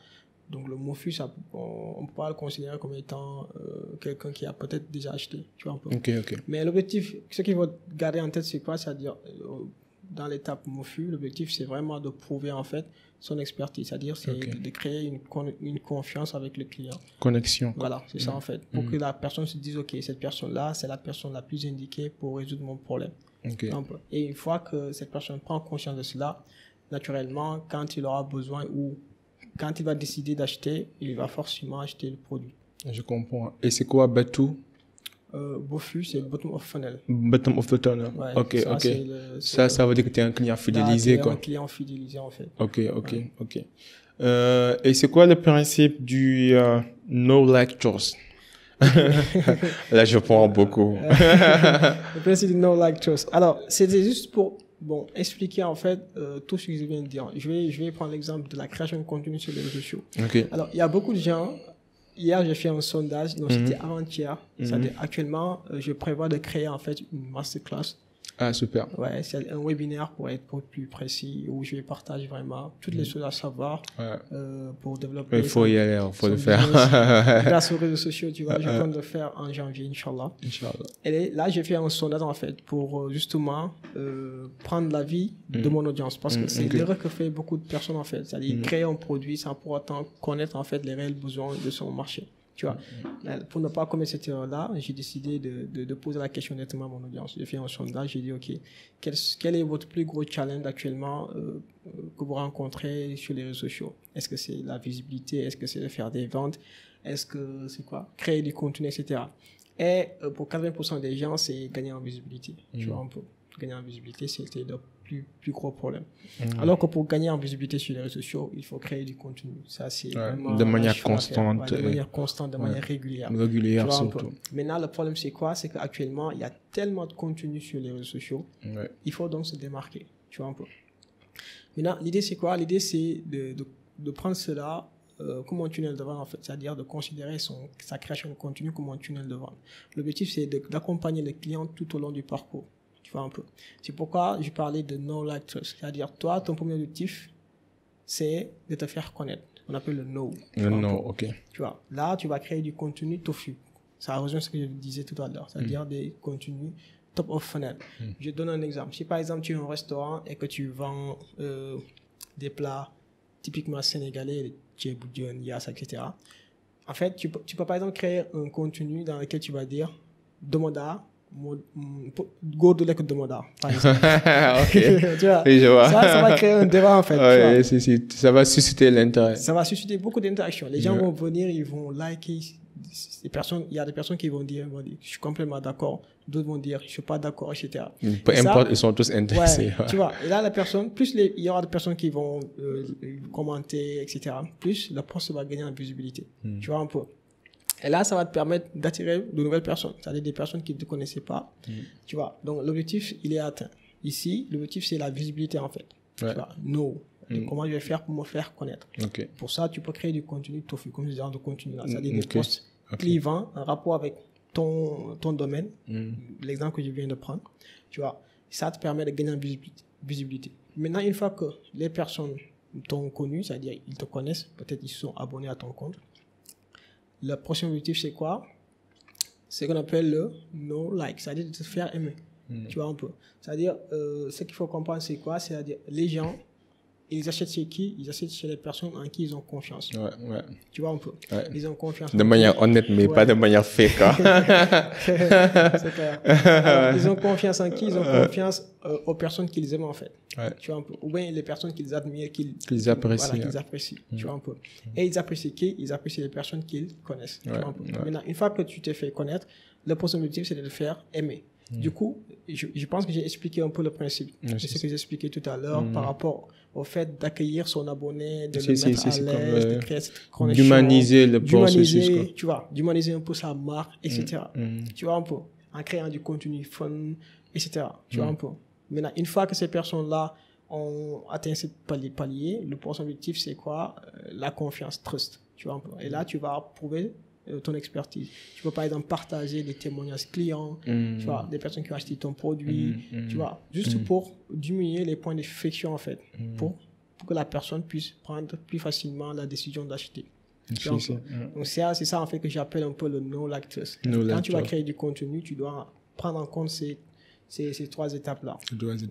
donc le MOFU, on peut pas le considérer comme étant quelqu'un qui a peut-être déjà acheté. Tu vois un peu. Mais l'objectif, ce qu'il faut garder en tête, c'est quoi? C'est-à-dire, dans l'étape MOFU, l'objectif, c'est vraiment de prouver, en fait, son expertise. C'est-à-dire, c'est de créer une confiance avec le client. Connexion. Voilà, c'est ça, en fait. Pour que la personne se dise, OK, cette personne-là, c'est la personne la plus indiquée pour résoudre mon problème. Et une fois que cette personne prend conscience de cela, naturellement, quand il aura besoin ou quand il va décider d'acheter, il va forcément acheter le produit. Je comprends. Et c'est quoi BOFU? BOFU, c'est Bottom of Funnel. Bottom of the tunnel. Ça veut dire que tu es un client fidélisé, quoi. Un client fidélisé, en fait. Ok. Et c'est quoi le principe du no like trust? Là, je prends beaucoup. Le principe du no like trust. Alors, c'est juste pour bon, expliquer en fait tout ce que je viens de dire. Je vais prendre l'exemple de la création de contenu sur les réseaux sociaux. Ok. Alors, il y a beaucoup de gens. Hier, j'ai fait un sondage, donc c'était avant-hier. C'est-à-dire, actuellement, je prévois de créer en fait une masterclass. Ah, super. Ouais, c'est un webinaire pour être plus précis, où je vais partager vraiment toutes les choses à savoir pour développer. Il faut y aller, il faut le faire. Grâce aux réseaux sociaux, tu vois, je compte le faire en janvier, Inch'Allah. Et là, j'ai fait un sondage en fait pour justement prendre l'avis de mon audience, parce que c'est l'erreur que fait beaucoup de personnes en fait, c'est-à-dire créer un produit sans pour autant connaître en fait les réels besoins de son marché. Tu vois, pour ne pas commettre cette erreur-là, j'ai décidé de poser la question directement à mon audience. J'ai fait un sondage, j'ai dit, OK, quel est votre plus gros challenge actuellement que vous rencontrez sur les réseaux sociaux? Est-ce que c'est la visibilité? Est-ce que c'est de faire des ventes? Est-ce que c'est quoi? Créer du contenu, etc. Et pour 80% des gens, c'est gagner en visibilité. Tu vois, un peu. Gagner en visibilité, c'était le plus gros problème. Alors que pour gagner en visibilité sur les réseaux sociaux, il faut créer du contenu. Ça, c'est vraiment de manière constante. De manière constante, de manière régulière. Régulière, surtout. Maintenant, le problème, c'est quoi? C'est qu'actuellement, il y a tellement de contenu sur les réseaux sociaux. Il faut donc se démarquer. Tu vois un peu. Maintenant, l'idée, c'est quoi? L'idée, c'est de prendre cela comme un tunnel de vente, en fait. C'est-à-dire de considérer sa création de contenu comme un tunnel de vente. L'objectif, c'est d'accompagner les clients tout au long du parcours. Tu vois un peu. C'est pourquoi je parlais de know, like, trust. C'est-à-dire, toi, ton premier objectif, c'est de te faire connaître. On appelle le know. Le know, ok. Tu vois, là, tu vas créer du contenu tofu. Ça rejoint ce que je disais tout à l'heure. C'est-à-dire des contenus top of funnel. Je donne un exemple. Si par exemple, tu es un restaurant et que tu vends des plats typiquement sénégalais, tchéboudion, yassa, etc. En fait, tu peux par exemple créer un contenu dans lequel tu vas dire Domoda, go de l'écoute de Moda, par exemple. Ok. Tu vois, oui, je vois. ça va créer un débat, en fait. Ouais, ça va susciter l'intérêt. Ça va susciter beaucoup d'interactions. Les gens vont venir, ils vont liker. Il y a des personnes qui vont dire, je suis complètement d'accord. D'autres vont dire, je suis pas d'accord, etc. Peu importe, ils sont tous intéressés. Ouais, tu vois. Et là, il y aura des personnes qui vont commenter, etc. Plus le post va gagner en visibilité. Tu vois un peu. Et là, ça va te permettre d'attirer de nouvelles personnes, c'est-à-dire des personnes qui ne te connaissaient pas. Tu vois. Donc, l'objectif, il est atteint. Ici, l'objectif, c'est la visibilité, en fait. Tu vois. Know. Comment je vais faire pour me faire connaître. Pour ça, tu peux créer du contenu tofu, comme je disais, de contenu, c'est-à-dire des posts clivants en rapport avec ton domaine, l'exemple que je viens de prendre. Tu vois. Ça te permet de gagner en visibilité. Maintenant, une fois que les personnes t'ont connu, c'est-à-dire ils te connaissent, peut-être ils se sont abonnés à ton compte, le prochain objectif, c'est quoi? C'est ce qu'on appelle le know like, c'est-à-dire de te faire aimer. Tu vois un peu. C'est-à-dire, ce qu'il faut comprendre, c'est quoi? C'est-à-dire, les gens, ils achètent chez qui? Ils achètent chez les personnes en qui ils ont confiance. Tu vois un peu. Ils ont confiance. De manière honnête, mais pas de manière fake. C'est clair. Alors, ils ont confiance en qui? Ils ont confiance aux personnes qu'ils aiment, en fait. Tu vois un peu. Ou bien les personnes qu'ils admirent, qu'ils apprécient. Voilà, qu'ils apprécient. Tu vois un peu. Et ils apprécient qui? Ils apprécient les personnes qu'ils connaissent. Tu vois un peu. Maintenant, une fois que tu t'es fait connaître, le prochain objectif, c'est de le faire aimer. Du coup, je pense que j'ai expliqué un peu le principe. C'est ce que j'ai expliqué tout à l'heure par rapport au fait d'accueillir son abonné, de le mettre à l'aise, de créer cette connexion. D'humaniser le processus. Tu vois, d'humaniser un peu sa marque, etc. Tu vois un peu, en créant du contenu fun, etc. Tu vois un peu. Maintenant, une fois que ces personnes-là ont atteint ce palier, le prochain objectif, c'est quoi? La confiance, trust. Tu vois un peu. Et là, tu vas prouver ton expertise. Tu peux par exemple partager des témoignages clients, tu vois, des personnes qui ont acheté ton produit, tu vois, juste pour diminuer les points de friction en fait, pour que la personne puisse prendre plus facilement la décision d'acheter. Donc c'est ça en fait que j'appelle un peu le know, like, trust. Quand tu vas créer du contenu, tu dois prendre en compte ces trois étapes-là.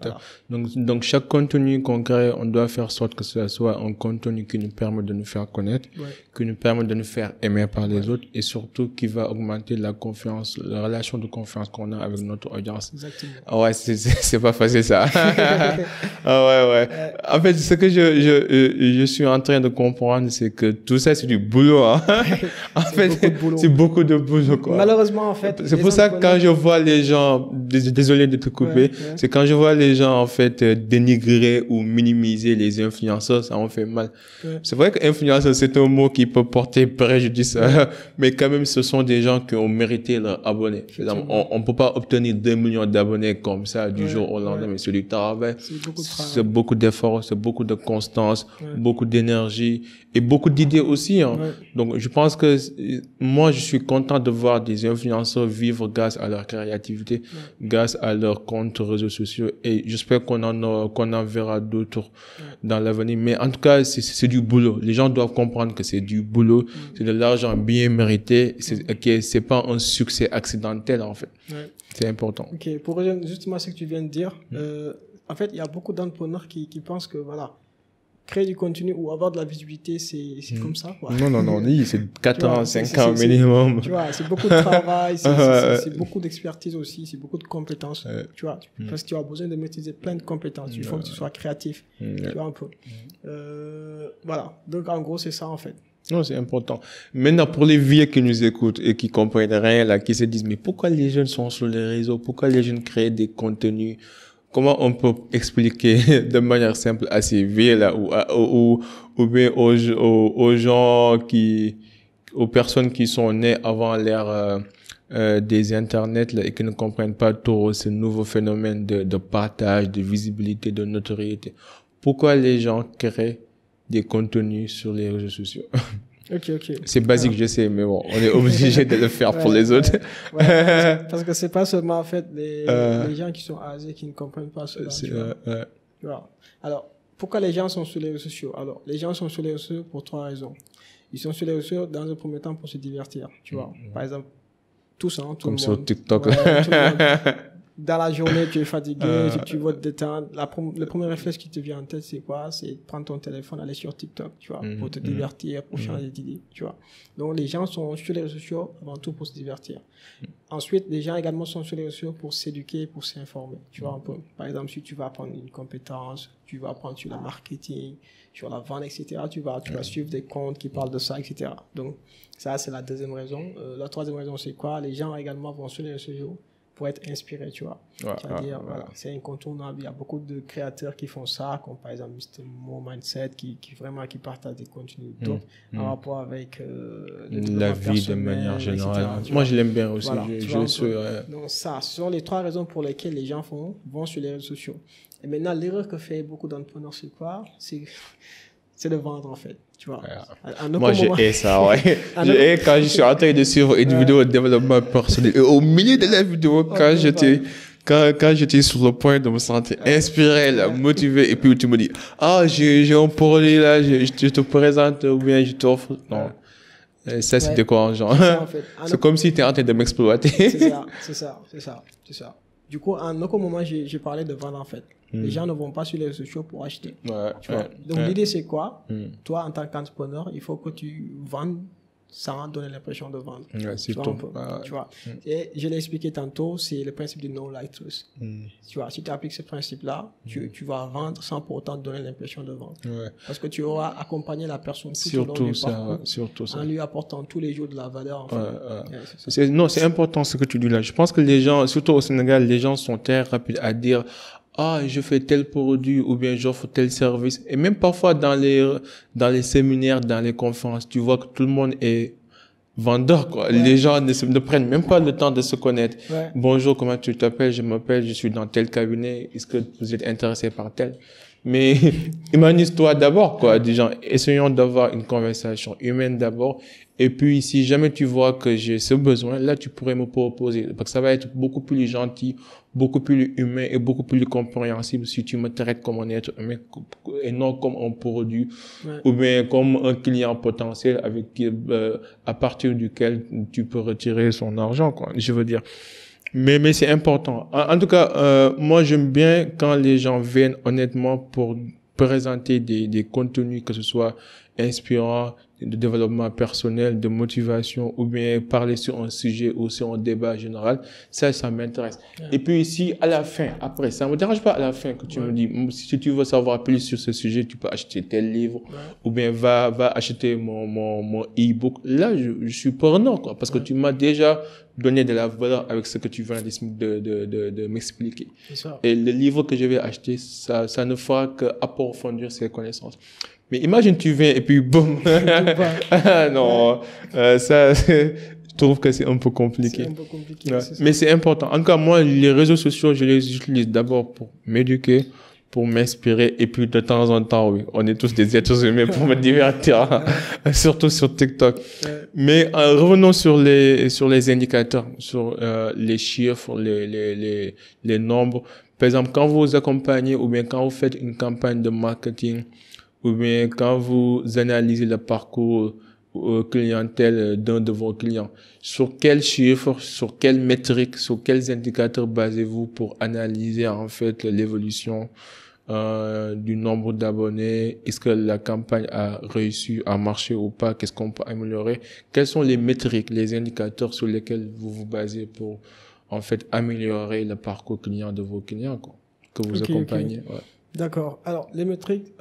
Voilà. Donc, chaque contenu qu'on crée, on doit faire sorte que ce soit un contenu qui nous permet de nous faire connaître, qui nous permet de nous faire aimer par les autres et surtout qui va augmenter la confiance, la relation de confiance qu'on a avec notre audience. Exactement. Ouais, c'est pas facile ça. En fait, ce que je suis en train de comprendre, c'est que tout ça, c'est du boulot, hein. En fait, c'est beaucoup de boulot, quoi. Malheureusement, en fait. C'est pour ça que quand je vois les gens, désolé désolé de te couper. C'est quand je vois les gens, en fait, dénigrer ou minimiser les influenceurs, ça en fait mal. C'est vrai qu'influenceur, c'est un mot qui peut porter préjudice, mais quand même, ce sont des gens qui ont mérité leur abonnés. On peut pas obtenir 2 millions d'abonnés comme ça du jour au lendemain, mais c'est du travail. C'est beaucoup d'efforts, c'est beaucoup de constance, beaucoup d'énergie et beaucoup d'idées aussi, hein. Donc, je pense que moi, je suis content de voir des influenceurs vivre grâce à leur créativité, grâce à leurs comptes réseaux sociaux, et j'espère qu'on en verra d'autres dans l'avenir. Mais en tout cas, c'est du boulot. Les gens doivent comprendre que c'est du boulot, c'est de l'argent bien mérité, c'est pas un succès accidentel, en fait. C'est important. Ok, pour rejoindre justement ce que tu viens de dire, en fait, il y a beaucoup d'entrepreneurs qui pensent que, voilà, créer du contenu ou avoir de la visibilité, c'est comme ça, quoi. Non, c'est 4 ans, 5 ans minimum. Tu vois, c'est beaucoup de travail, c'est beaucoup d'expertise aussi, c'est beaucoup de compétences, tu vois, parce que tu as besoin de maîtriser plein de compétences. Il faut que tu sois créatif, tu vois, un peu. Voilà. Donc, en gros, c'est ça, en fait. Non, c'est important. Maintenant, pour les vieux qui nous écoutent et qui comprennent rien, là, qui se disent, mais pourquoi les jeunes sont sur les réseaux? Pourquoi les jeunes créent des contenus? Comment on peut expliquer de manière simple à ces vieux-là ou bien aux gens aux personnes qui sont nées avant l'ère des internets là, et qui ne comprennent pas trop ce nouveau phénomène de partage, de visibilité, de notoriété? Pourquoi les gens créent des contenus sur les réseaux sociaux? Ok. C'est basique, je sais, mais bon, on est obligé de le faire pour les autres. Parce que c'est pas seulement, en fait, les gens qui sont âgés qui ne comprennent pas cela. Tu vois. Alors, pourquoi les gens sont sur les réseaux sociaux? Alors, les gens sont sur les réseaux sociaux pour 3 raisons. Ils sont sur les réseaux sociaux dans un premier temps pour se divertir, tu vois. Par exemple, tous, hein, tout comme le sur monde. TikTok. Tout le monde. Dans la journée, tu es fatigué, tu veux te détendre. Le premier réflexe qui te vient en tête, c'est quoi? C'est de prendre ton téléphone, aller sur TikTok, tu vois, pour te divertir, pour changer d'idée, tu vois. Donc, les gens sont sur les réseaux sociaux avant tout pour se divertir. Ensuite, les gens également sont sur les réseaux sociaux pour s'éduquer, pour s'informer, tu vois, un peu. Par exemple, si tu vas apprendre une compétence, tu vas apprendre sur le marketing, sur la vente, etc., tu vas suivre des comptes qui parlent de ça, etc. Donc, ça, c'est la deuxième raison. La troisième raison, c'est quoi? Les gens également vont sur les réseaux sociaux pour être inspiré, tu vois. C'est-à-dire, voilà, c'est incontournable. Il y a beaucoup de créateurs qui font ça, comme par exemple Mr. Mo Mindset, qui partagent des contenus d'autres en rapport avec la vie de manière générale. Moi, je l'aime bien aussi. Voilà, donc ça, ce sont les 3 raisons pour lesquelles les gens vont sur les réseaux sociaux. Et maintenant, l'erreur que fait beaucoup d'entrepreneurs, c'est quoi? C'est de vendre, en fait. Tu vois. Moi, je hais ça, ouais. Je hais quand je suis en train de suivre une vidéo de développement personnel. Et au milieu de la vidéo, quand j'étais sur le point de me sentir inspiré, là, motivé, et puis tu me dis, j'ai un produit là, je te présente, ou bien je t'offre. Non. Ça, c'est décourageant. En fait. C'est comme si tu es en train de m'exploiter. C'est ça. Du coup, à un autre moment, j'ai parlé de vendre, en fait. Les gens ne vont pas sur les réseaux sociaux pour acheter. Donc, l'idée, c'est quoi? Toi, en tant qu'entrepreneur, il faut que tu vendes sans donner l'impression de vendre. C'est tout. Tu vois. Et je l'ai expliqué tantôt, c'est le principe du no like trust. Tu vois, si tu appliques ce principe-là, tu vas vendre sans pour autant donner l'impression de vendre. Parce que tu auras accompagné la personne tout au long du parcours, en lui apportant tous les jours de la valeur. En fait. Non, c'est important ce que tu dis là. Je pense que les gens, surtout au Sénégal, les gens sont très rapides à dire je fais tel produit ou bien j'offre tel service. Et même parfois dans les séminaires, dans les conférences, tu vois que tout le monde est vendeur, quoi. Les gens ne prennent même pas le temps de se connaître. Bonjour, comment tu t'appelles? Je m'appelle, je suis dans tel cabinet. Est-ce que vous êtes intéressé par tel? Mais humanise-toi d'abord, quoi. Des gens, essayons d'avoir une conversation humaine d'abord. Et puis, si jamais tu vois que j'ai ce besoin, là, tu pourrais me proposer. Parce que ça va être beaucoup plus gentil, beaucoup plus humain et beaucoup plus compréhensible si tu me traites comme un être humain et non comme un produit ou bien comme un client potentiel à partir duquel tu peux retirer son argent, quoi. Je veux dire. Mais c'est important. En tout cas, moi, j'aime bien quand les gens viennent honnêtement pour présenter des contenus, que ce soit inspirants, de développement personnel, de motivation, ou bien parler sur un sujet ou sur un débat général, ça m'intéresse. Et puis ici, à la fin, après, ça me dérange pas à la fin que tu me dis, si tu veux savoir plus sur ce sujet, tu peux acheter tel livre, ou bien va acheter mon e-book. Là, je suis preneur, quoi, parce que tu m'as déjà donné de la valeur avec ce que tu viens de m'expliquer. Et le livre que je vais acheter, ça ne fera qu'approfondir ses connaissances. Mais imagine, tu viens et puis boum. Non, ça, je trouve que c'est un peu compliqué. C'est un peu compliqué. Ouais. Mais c'est important. En tout cas, moi, les réseaux sociaux, je les utilise d'abord pour m'éduquer, pour m'inspirer, et puis de temps en temps, oui, on est tous des êtres humains pour me divertir, surtout sur TikTok. Mais revenons sur les indicateurs, sur les chiffres, les nombres. Par exemple, quand vous accompagnez ou bien quand vous faites une campagne de marketing, ou bien quand vous analysez le parcours clientèle d'un de vos clients, sur quels chiffres, sur quelles métriques, sur quels indicateurs basez-vous pour analyser en fait l'évolution du nombre d'abonnés? Est-ce que la campagne a réussi à marcher ou pas? Qu'est-ce qu'on peut améliorer? Quelles sont les métriques, les indicateurs sur lesquels vous vous basez pour en fait améliorer le parcours client de vos clients, quoi, que vous accompagnez? Ouais. D'accord. Alors, les métriques,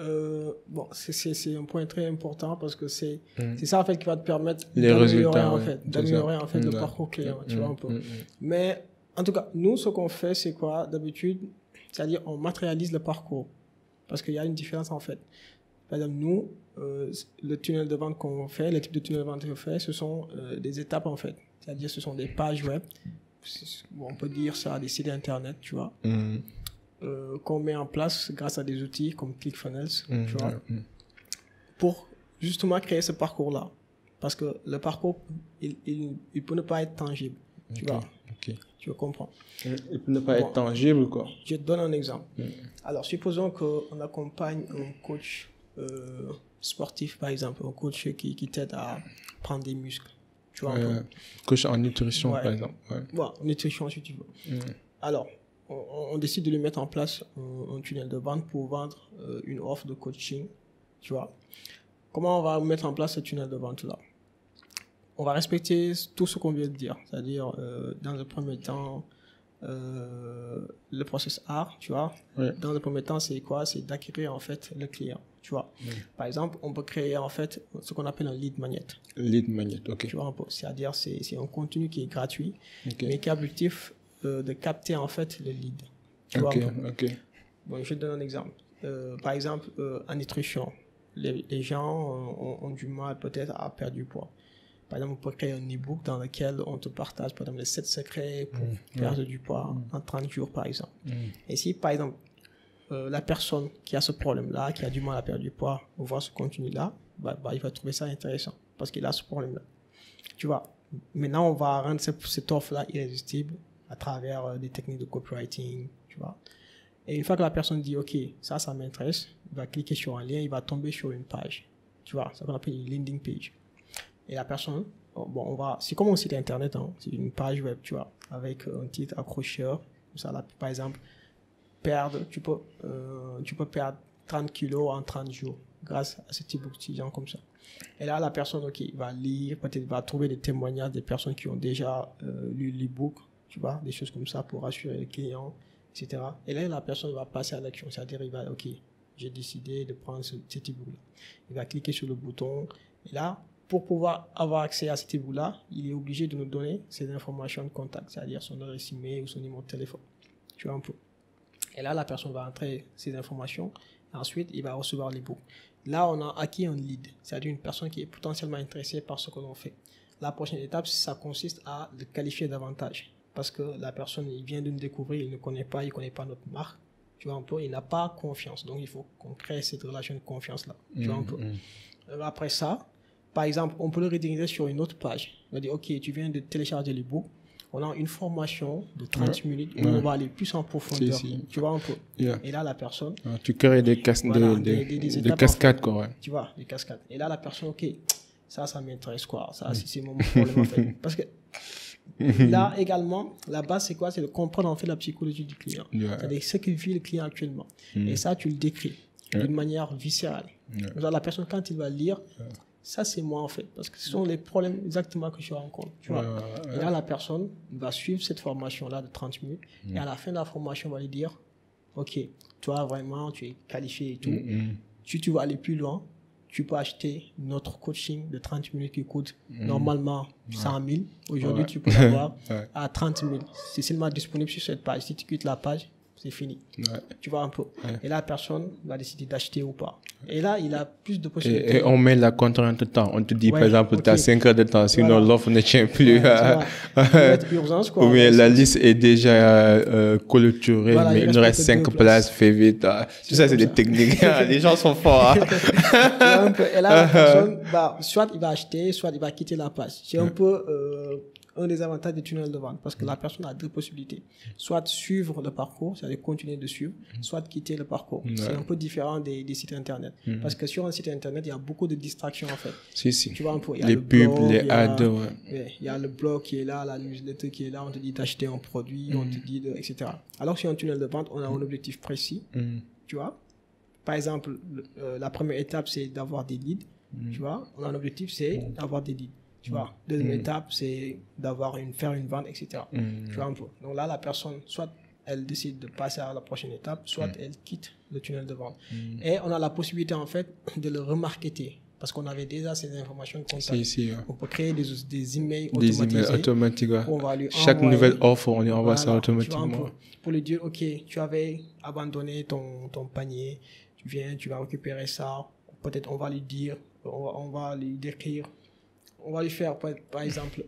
bon, c'est un point très important parce que c'est ça, en fait, qui va te permettre d'améliorer, en fait, le parcours client, tu vois, un peu. Mais, en tout cas, nous, ce qu'on fait, c'est quoi, d'habitude? C'est-à-dire, on matérialise le parcours. Parce qu'il y a une différence, en fait. Par exemple, nous, le tunnel de vente qu'on fait, les types de tunnel de vente qu'on fait, ce sont des étapes, en fait. C'est-à-dire, ce sont des pages web. Bon, on peut dire ça, des sites internet, tu vois. Qu'on met en place grâce à des outils comme ClickFunnels, tu vois, pour justement créer ce parcours-là. Parce que le parcours, il peut ne pas être tangible, tu vois. Tu comprends. Il peut ne pas être tangible, quoi. Je te donne un exemple. Alors, supposons qu'on accompagne un coach sportif, par exemple, un coach qui t'aide à prendre des muscles, tu vois. Coach en nutrition, par exemple. En nutrition, si tu veux. Alors, on décide de lui mettre en place un tunnel de vente pour vendre une offre de coaching, tu vois. Comment on va mettre en place ce tunnel de vente-là? On va respecter tout ce qu'on vient de dire, c'est-à-dire, dans le premier temps, le process art, tu vois. Dans le premier temps, c'est quoi? C'est d'acquérir, en fait, le client, tu vois. Par exemple, on peut créer, en fait, ce qu'on appelle un lead magnet. Lead magnet, ok. Tu vois, c'est-à-dire, c'est un contenu qui est gratuit, mais qui a l'objectif de capter en fait le lead. Tu vois, bon, je te donne un exemple. Par exemple, en nutrition, les gens ont du mal peut-être à perdre du poids. Par exemple, on peut créer un e-book dans lequel on te partage par exemple les 7 secrets pour perdre du poids en 30 jours par exemple. Et si par exemple la personne qui a ce problème-là, qui a du mal à perdre du poids, voit ce contenu-là, il va trouver ça intéressant parce qu'il a ce problème-là. Tu vois, maintenant on va rendre cette offre-là irrésistible à travers des techniques de copywriting, tu vois. Et une fois que la personne dit, OK, ça m'intéresse, il va cliquer sur un lien, il va tomber sur une page, tu vois, ça qu'on appelle une landing page. Et la personne, c'est comme un site internet, hein, c'est une page web, tu vois, avec un titre accrocheur, comme ça, là, par exemple, tu peux perdre 30 kilos en 30 jours grâce à ce type d'outils comme ça. Et là, la personne, OK, va lire, peut-être va trouver des témoignages des personnes qui ont déjà lu l'e-book, tu vois, des choses comme ça pour rassurer les clients, etc. Et là, la personne va passer à l'action, c'est-à-dire, il va, OK, j'ai décidé de prendre cet e-book-là. Il va cliquer sur le bouton, et là, pour pouvoir avoir accès à cet e-book-là, il est obligé de nous donner ses informations de contact, c'est-à-dire son adresse email ou son numéro de téléphone, tu vois un peu. Et là, la personne va entrer ces informations, et ensuite, il va recevoir l'e-book. Là, on a acquis un lead, c'est-à-dire une personne qui est potentiellement intéressée par ce que l'on fait. La prochaine étape, ça consiste à le qualifier davantage. Parce que la personne, il vient de nous découvrir, il ne connaît pas notre marque. Tu vois un peu, il n'a pas confiance. Donc, il faut qu'on crée cette relation de confiance-là. Tu vois un peu. Après ça, par exemple, on peut le rediriger sur une autre page. On va dire, OK, tu viens de télécharger l'e-book. On a une formation de 30 minutes où on va aller plus en profondeur. Tu vois un peu. Et là, la personne... tu crées des cascades, quoi. Ouais. Tu vois, des cascades. Et là, la personne, OK, ça m'intéresse, quoi. Ça, c'est mon problème, en fait. Parce que là, également, la base, c'est quoi? C'est de comprendre, en fait, la psychologie du client. C'est-à-dire ce que vit le client actuellement. Et ça, tu le décris d'une manière viscérale. La personne, quand il va lire, ça c'est moi en fait, parce que ce sont les problèmes exactement que je rencontre, tu vois. Et là, la personne va suivre cette formation-là de 30 minutes, et à la fin de la formation, on va lui dire, ok, toi vraiment, tu es qualifié et tout. Si tu veux aller plus loin, tu peux acheter notre coaching de 30 minutes qui coûte normalement 100 000. Aujourd'hui, tu peux l'avoir à 30 000. C'est seulement disponible sur cette page. Si tu quittes la page, c'est fini. Tu vois un peu. Et là, la personne va décider d'acheter ou pas. Et là, il a plus de possibilités. Et on met la contrainte de temps. On te dit, par exemple, tu as 5 heures de temps, sinon l'offre ne tient plus. Urgence, quoi. Ou bien la liste est déjà clôturée, mais il nous reste 5 places, fais vite. Tout ça, c'est des techniques. Les gens sont forts. Et là, la personne, soit il va acheter, soit il va quitter la page. C'est un peu un des avantages des tunnels de vente, parce que la personne a deux possibilités. Soit suivre le parcours, c'est-à-dire continuer de suivre, soit quitter le parcours. C'est un peu différent des sites internet. Parce que sur un site internet, il y a beaucoup de distractions, en fait. Si. Tu vois un peu. Il y a les le pubs, blog, les ads, il y a le blog qui est là, la newsletter qui est là, on te dit d'acheter un produit, on te dit etc. Alors, sur un tunnel de vente, on a un objectif précis. Tu vois? Par exemple, la première étape, c'est d'avoir des leads. Tu vois? On a un objectif, c'est d'avoir des leads. Tu vois, deuxième étape, c'est faire une vente, etc. Tu vois un peu. Donc là, la personne, soit elle décide de passer à la prochaine étape, soit elle quitte le tunnel de vente. Et on a la possibilité, en fait, de le remarketer. Parce qu'on avait déjà ces informations de contact. On peut créer des emails automatisés. Des emails automatiques, on va lui chaque envoyer, nouvelle offre, on lui envoie ça automatiquement. Tu vois, pour lui dire, OK, tu avais abandonné ton panier, tu viens, tu vas récupérer ça. Peut-être on va lui dire, on va lui décrire. On va lui faire, par exemple,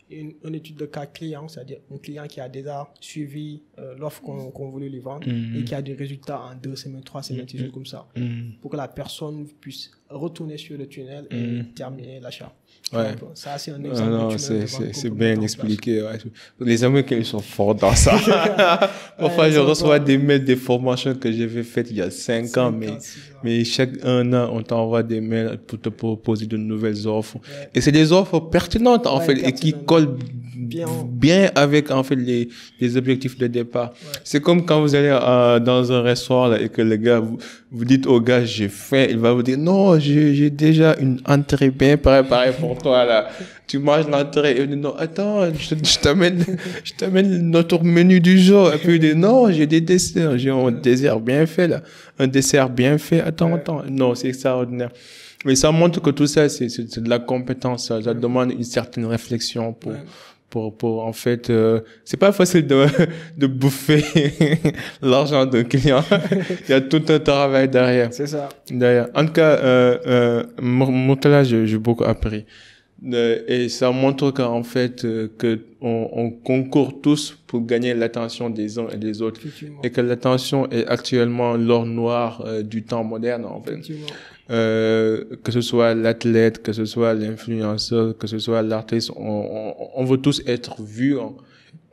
une étude de cas client, c'est-à-dire un client qui a déjà suivi l'offre qu'on voulait lui vendre et qui a des résultats en 2 semaines, 3 semaines, des choses comme ça, pour que la personne puisse retourner sur le tunnel et terminer l'achat. Ça, c'est un exemple de tunnel. C'est bien expliqué. Les Américains, ils sont forts dans ça. Parfois, je reçois des mails, des formations que j'avais faites il y a 5 ans, mais chaque 1 an, on t'envoie des mails pour te proposer de nouvelles offres. Et c'est des offres pertinentes, en fait, et qui collent bien avec, en fait, les objectifs de départ. C'est comme quand vous allez dans un restaurant là, et que le gars, vous dites au gars, j'ai faim, il va vous dire, non, j'ai déjà une entrée bien préparée pour toi, là. Tu manges l'entrée, et il dit, non, attends, je t'amène notre menu du jour. Et puis il dit, non, j'ai des desserts, j'ai un dessert bien fait, là. Un dessert bien fait, attends. Non, c'est extraordinaire. Mais ça montre que tout ça, c'est de la compétence, ça demande une certaine réflexion pour en fait, c'est pas facile de bouffer l'argent d'un client. Il y a tout un travail derrière. C'est ça. Derrière. En tout cas, Murtala, j'ai beaucoup appris. Et ça montre qu'en fait, que on concourt tous pour gagner l'attention des uns et des autres. Et que l'attention est actuellement l'or noir du temps moderne, en fait. Que ce soit l'athlète, que ce soit l'influenceur, que ce soit l'artiste, on veut tous être vus, hein,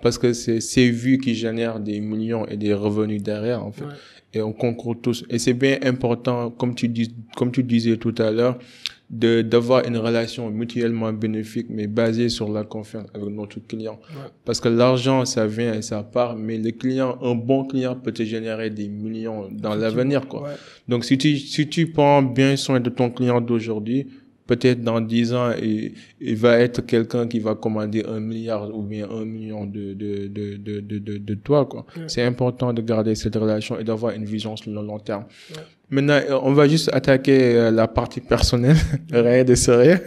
parce que c'est ces vues qui génèrent des millions et des revenus derrière, en fait. Et on concourt tous. Et c'est bien important, comme tu disais tout à l'heure, d'avoir une relation mutuellement bénéfique, mais basée sur la confiance avec notre client. Parce que l'argent, ça vient et ça part, mais le client, un bon client peut te générer des millions dans l'avenir, quoi. Donc, si tu prends bien soin de ton client d'aujourd'hui, peut-être dans 10 ans, il va être quelqu'un qui va commander 1 milliard ou bien 1 million de toi, quoi. C'est important de garder cette relation et d'avoir une vision sur le long terme. Maintenant, on va juste attaquer la partie personnelle, rien de sérieux,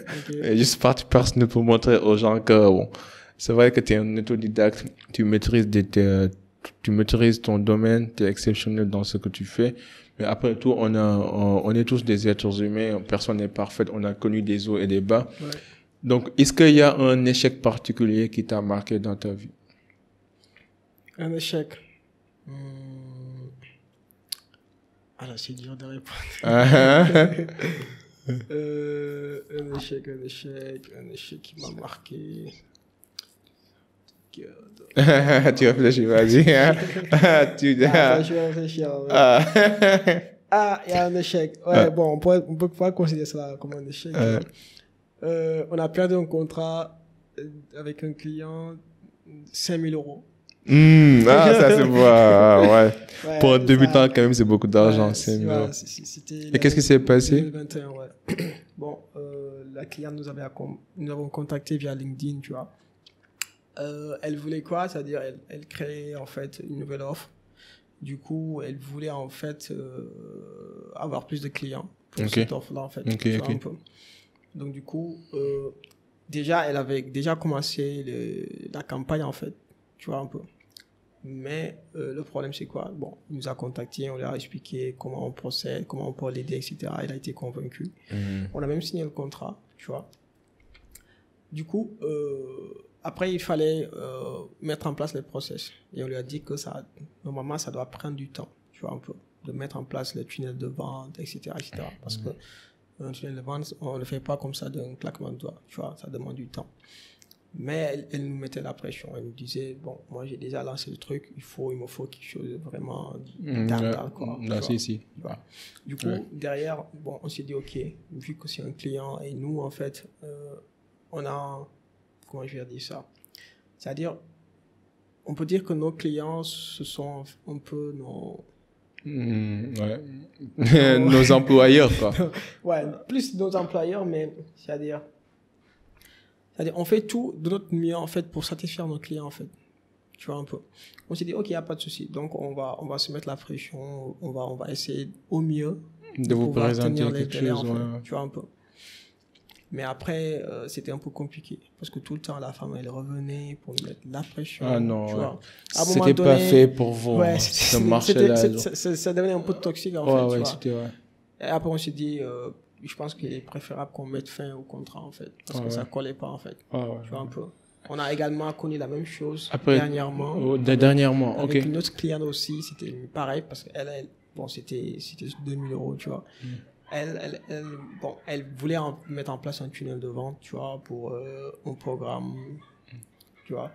juste partie personnelle pour montrer aux gens que, bon, c'est vrai que tu es un autodidacte, tu maîtrises ton domaine, tu es exceptionnel dans ce que tu fais. Mais après tout, on est tous des êtres humains, personne n'est parfaite, on a connu des hauts et des bas. Donc, est-ce qu'il y a un échec particulier qui t'a marqué dans ta vie? Un échec. Alors, c'est dur de répondre. Un échec qui m'a marqué. Tu réfléchis, vas-y. Je vais réfléchir. Il y a un échec. Bon, on peut pas considérer ça comme un échec. On a perdu un contrat avec un client, 5 000 €. Ça c'est beau. Ouais. Ouais, Pour un débutant, ça, quand même, c'est beaucoup d'argent. ouais, C'est mieux. voilà, c'était Et qu'est-ce qui s'est passé? 2021, ouais. Bon, la cliente nous avons contacté via LinkedIn, tu vois. Elle voulait quoi? C'est-à-dire, elle créait en fait une nouvelle offre. Du coup, elle voulait en fait avoir plus de clients pour cette offre-là, en fait. Tu vois, un peu. Donc, du coup, déjà, elle avait déjà commencé la campagne, en fait. Tu vois, un peu. Mais le problème, c'est quoi? Bon, il nous a contactés, on lui a expliqué comment on procède, comment on peut l'aider, etc. Il a été convaincu. On a même signé le contrat, tu vois. Du coup, après, il fallait mettre en place les process. Et on lui a dit que normalement, ça doit prendre du temps, tu vois, un peu, de mettre en place le tunnel de vente, etc., etc. Parce que un tunnel de vente, on ne le fait pas comme ça d'un claquement de doigts, tu vois, ça demande du temps. Mais elle nous mettait la pression. Elle nous disait, bon, moi j'ai déjà lancé le truc, il me faut quelque chose de vraiment d'art, quoi. Du coup, derrière, bon, on s'est dit, ok, vu que c'est un client et nous, en fait, on a, comment je vais dire ça? C'est-à-dire, on peut dire que nos clients, ce sont un peu nos... nos employeurs, quoi. Ouais, plus nos employeurs, mais c'est-à-dire, on fait tout de notre mieux, en fait, pour satisfaire nos clients, en fait. Tu vois, un peu. On s'est dit, ok, il n'y a pas de souci. Donc, on va se mettre la pression. On va essayer au mieux de vous présenter les quelque délais, chose. en fait. Tu vois, un peu. Mais après, c'était un peu compliqué. Parce que tout le temps, la femme, elle revenait pour nous mettre la pression. Ah non, tu vois. C'était pas fait pour vous. Ouais, ce marché-là. Ça devenait un peu toxique, en fait. Tu vois. Et après, on s'est dit... je pense qu'il est préférable qu'on mette fin au contrat, en fait. Parce que ça collait pas, en fait. Tu vois, un peu. On a également connu la même chose dernièrement. Dernièrement, avec une autre cliente aussi, c'était pareil, parce qu'elle, bon, c'était 2000 €, tu vois. Elle voulait mettre en place un tunnel de vente, tu vois, pour un programme, tu vois.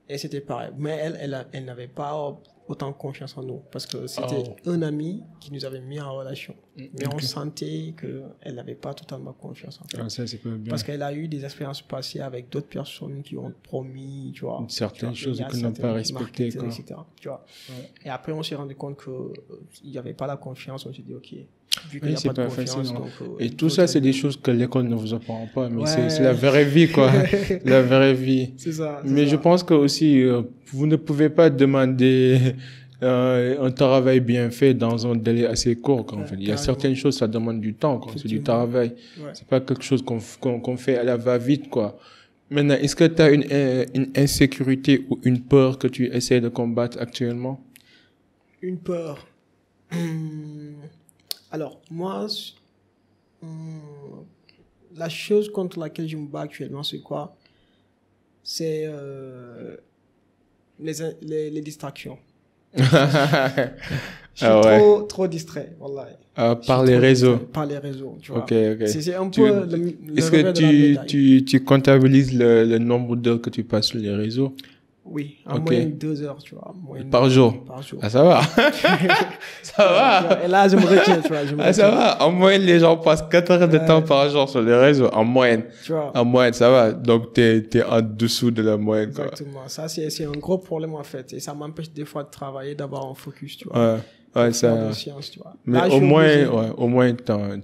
Et c'était pareil. Mais elle n'avait pas autant confiance en nous, parce que c'était un ami qui nous avait mis en relation. Mais on sentait qu'elle n'avait pas totalement confiance en fait. Ça, c'est pas bien. Parce qu'elle a eu des expériences passées avec d'autres personnes qui ont promis, tu vois. Certaines choses qu'elle n'a pas respectées, quoi. Etc., tu vois. Et après, on s'est rendu compte qu'il n'y avait pas la confiance. On s'est dit, ok, vu qu'il n'y a pas de confiance. Facile, donc, et tout ça, c'est des choses que l'école ne vous apprend pas, mais c'est la vraie vie, quoi. La vraie vie. C'est ça. Mais je pense que aussi, vous ne pouvez pas demander un travail bien fait dans un délai assez court, quoi, en fait. Il y a certaines choses, ça demande du temps, quoi. C'est du travail. C'est pas quelque chose qu'on fait à la va-vite, quoi. Maintenant, est-ce que tu as une insécurité ou une peur que tu essaies de combattre actuellement? Une peur. Alors, moi, la chose contre laquelle je me bats actuellement, c'est quoi? C'est les distractions. Je suis trop distrait, wallahi. Par les réseaux. Par les réseaux, tu vois. Ok. C'est un peu Est-ce que tu comptabilises le nombre d'heures que tu passes sur les réseaux? Oui, en moyenne 2 heures, tu vois. Par jour? Ah, ça va. Ça va. Et là, je me retiens, tu vois. Ça va. En moyenne, les gens passent 4 heures de temps par jour sur les réseaux. En moyenne. Tu vois. En moyenne, ça va. Donc, t'es en dessous de la moyenne, quoi. Exactement. Ça, c'est un gros problème, en fait. Et ça m'empêche des fois de travailler, d'avoir un focus, tu vois. Ça. Science, tu vois. Mais là, au moins,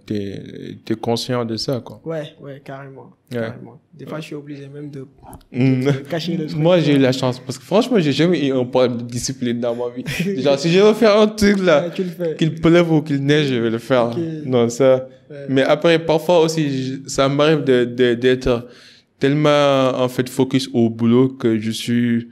t'es conscient de ça, quoi. Ouais, carrément. Des fois, je suis obligé même de cacher le truc. Moi, j'ai eu la chance parce que franchement, j'ai jamais eu un problème de discipline dans ma vie. Genre, si je veux faire un truc là, qu'il pleuve ou qu'il neige, je vais le faire. Non, ça. Mais après, parfois aussi, ça m'arrive d'être tellement, en fait, focus au boulot que je suis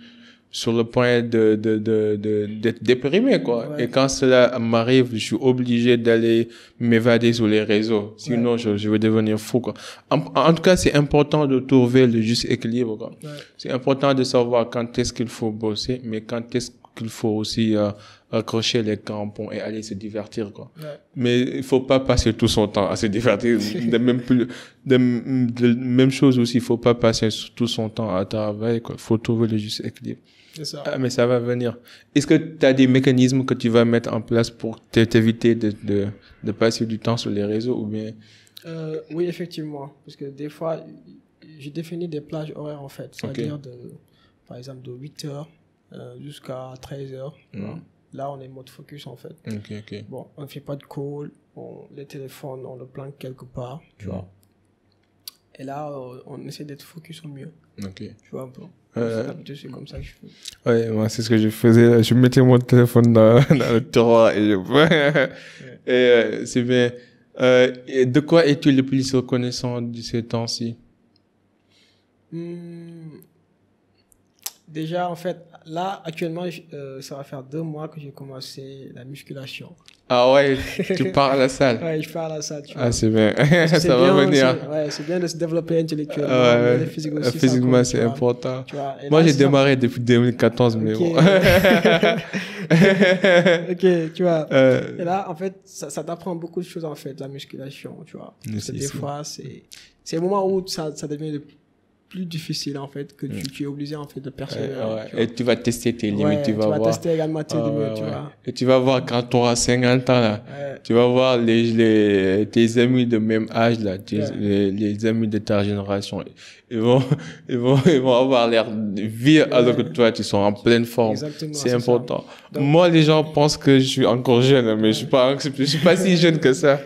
sur le point d'être déprimé, quoi. Et quand cela m'arrive, je suis obligé d'aller m'évader sur les réseaux. Sinon, je vais devenir fou, quoi. En tout cas, c'est important de trouver le juste équilibre, quoi. C'est important de savoir quand est-ce qu'il faut bosser, mais quand est-ce qu'il faut aussi accrocher les crampons et aller se divertir, quoi. Mais il faut pas passer tout son temps à se divertir. Même chose aussi, il faut pas passer tout son temps à travailler, quoi. Il faut trouver le juste équilibre. C'est ça. Mais ça va venir. Est-ce que tu as des mécanismes que tu vas mettre en place pour t'éviter de passer du temps sur les réseaux ou bien? Oui, effectivement. Parce que des fois, je définis des plages horaires, en fait. C'est-à-dire par exemple, de 8h jusqu'à 13h. Là, on est mode focus, en fait. Ok. Bon, on ne fait pas de call, les téléphones, on le planque quelque part, tu vois. Et là, on essaie d'être focus au mieux. Ok. Tu vois un peu. C'est comme ça que je fais. Ouais, moi, c'est ce que je faisais. Je mettais mon téléphone dans le tiroir et et c'est bien. Et de quoi es-tu le plus reconnaissant de ces temps-ci? Déjà, en fait, là, actuellement, ça va faire 2 mois que j'ai commencé la musculation. Ah ouais, tu pars à la salle. Ouais, je pars à la salle, tu vois. Ah, c'est bien. Ça bien, va venir. C'est bien de se développer intellectuellement, mais physiquement, c'est important. Tu vois. Moi, j'ai démarré depuis 2014, mais bon. Ok, tu vois. Et là, en fait, ça t'apprend beaucoup de choses, en fait, la musculation, tu vois. Parce que des fois, c'est le moment où ça devient de plus difficile, en fait, que tu es obligé, en fait, de persévérer. Et tu vas tester tes limites, tu vas voir. Tester également tes limites, tu vois. Et tu vas voir quand tu auras 50 ans, là, tu vas voir tes amis de même âge, là, les amis de ta génération. Ils vont avoir l'air vieux alors que toi, tu sont en pleine forme. Exactement. C'est important. Donc, moi, les gens pensent que je suis encore jeune, mais je suis pas si jeune que ça.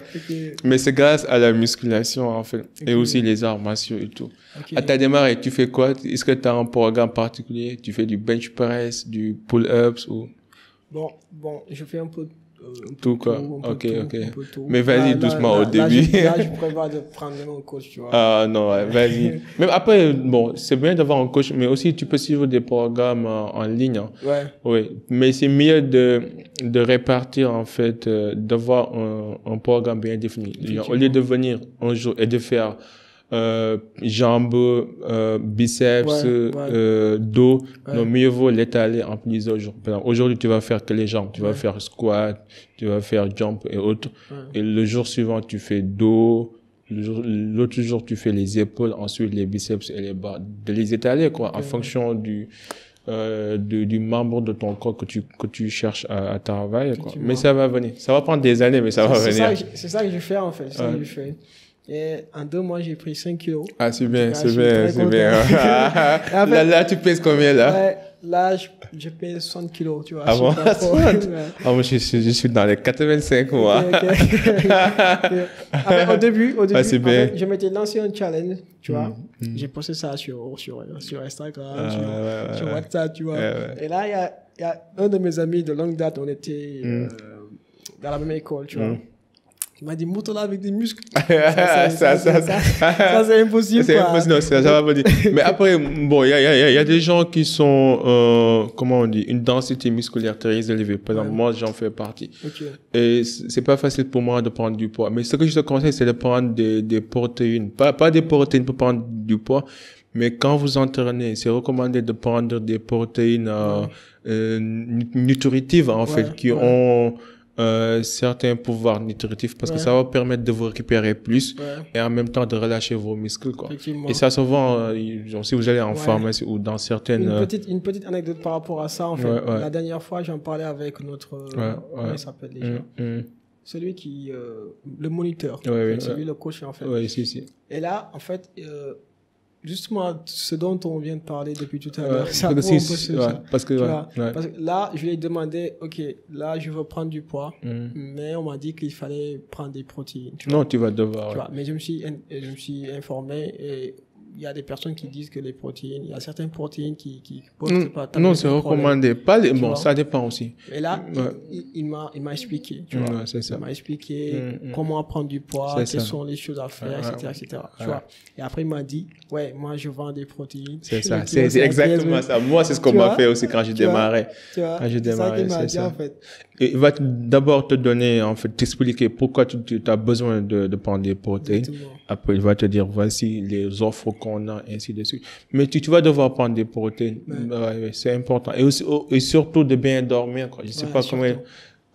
Mais c'est grâce à la musculation, en fait. Et aussi les arts martiaux et tout. À ta démarrage, tu fais quoi? Est-ce que tu as un programme particulier? Tu fais du bench press, du pull-ups ou? Bon, je fais un peu tout quoi. Ok. Tout. Mais vas-y doucement au début. Là, je prévois de prendre un coach, tu vois. Ah non, ouais, vas-y. Même après, bon, c'est bien d'avoir un coach, mais aussi tu peux suivre des programmes en ligne. Hein. Ouais. Oui, mais c'est mieux de répartir en fait, d'avoir un programme bien défini. Au lieu de venir un jour et de faire jambes, biceps, dos, non, mieux vaut l'étaler en plusieurs jours. Par exemple, aujourd'hui, tu vas faire que les jambes, tu vas faire squat, tu vas faire jump et autres. Et le jour suivant, tu fais dos, l'autre jour, tu fais les épaules, ensuite les biceps et les bras. De les étaler, quoi, en fonction du membre de ton corps que tu cherches à travailler, quoi. Mais ça va venir. Ça va prendre des années, mais ça va venir. C'est ça que je fais, en fait. C'est ça que je fais. Et en 2 mois, j'ai pris 5 kilos. Ah, c'est bien. Là, tu pèses combien, là? Ouais, là, je pèse 60 kilos, tu vois. Ah bon? Moi, je suis dans les 85, moi. Après, au début, c'est bien. En fait, je m'étais lancé un challenge, tu vois. J'ai posté ça sur Instagram, sur WhatsApp, tu vois. Et là, il y a un de mes amis de longue date, on était dans la même école, tu vois. Il m'a dit, monte-là avec des muscles. Ça, c'est impossible. C'est impossible, non, ça va venir. Mais après, bon, il y a des gens qui sont, comment on dit, une densité musculaire très élevée. Par exemple, moi, j'en fais partie. Et c'est pas facile pour moi de prendre du poids. Mais ce que je te conseille, c'est de prendre des protéines. Pas des protéines pour prendre du poids. Mais quand vous entraînez, c'est recommandé de prendre des protéines, nutritives, en fait, qui ont, certains pouvoirs nutritifs parce que ça va permettre de vous récupérer plus et en même temps de relâcher vos muscles, quoi. Et ça, souvent, si vous allez en pharmacie ou dans certaines... Une petite anecdote par rapport à ça, en fait. La dernière fois, j'en parlais avec notre... comment il s'appelle déjà celui qui... le moniteur. C'est lui le coach, en fait. Et là, en fait... justement, ce dont on vient de parler depuis tout à l'heure, parce que là, je lui ai demandé, ok, là, je veux prendre du poids, mais on m'a dit qu'il fallait prendre des protéines. Tu vas devoir. Mais je me suis informé et il y a des personnes qui disent que les protéines, il y a certaines protéines qui peuvent non, c'est recommandé. Bon, ça dépend aussi. Et là, il m'a expliqué, tu vois. Il m'a expliqué comment prendre du poids, quelles sont les choses à faire, etc. Tu vois. Et après, il m'a dit, moi, je vends des protéines. C'est ça. C'est exactement ça. Moi, c'est ce qu'on m'a fait aussi quand j'ai démarré. Tu vois. C'est ça qu'il m'a dit, en fait. Et il va d'abord te donner, en fait, t'expliquer pourquoi tu as besoin de prendre des protéines. Exactement. Après, il va te dire, voici les offres qu'on a, ainsi de suite. Mais tu vas devoir prendre des protéines. C'est important. Et aussi, et surtout de bien dormir, quoi. Je sais pas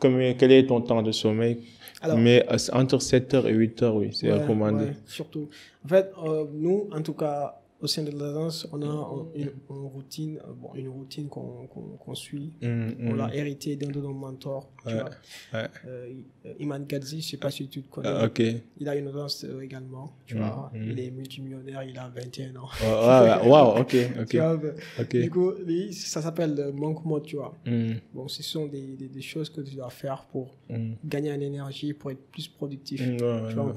quel est ton temps de sommeil. Alors, mais entre 7h et 8h, c'est recommandé. Surtout. En fait, nous, en tout cas, Au sein de l'agence, on a une routine, une routine qu'on suit. On l'a hérité d'un de nos mentors. Tu vois. Iman Gadzi, je ne sais pas si tu te connais. Il a une agence également. Tu vois. Il est multimillionnaire, il a 21 ans. Wow, ok. Tu vois, du coup, ça s'appelle Monk Mode, tu vois. Bon, ce sont des choses que tu dois faire pour gagner en énergie, pour être plus productif. Tu vois,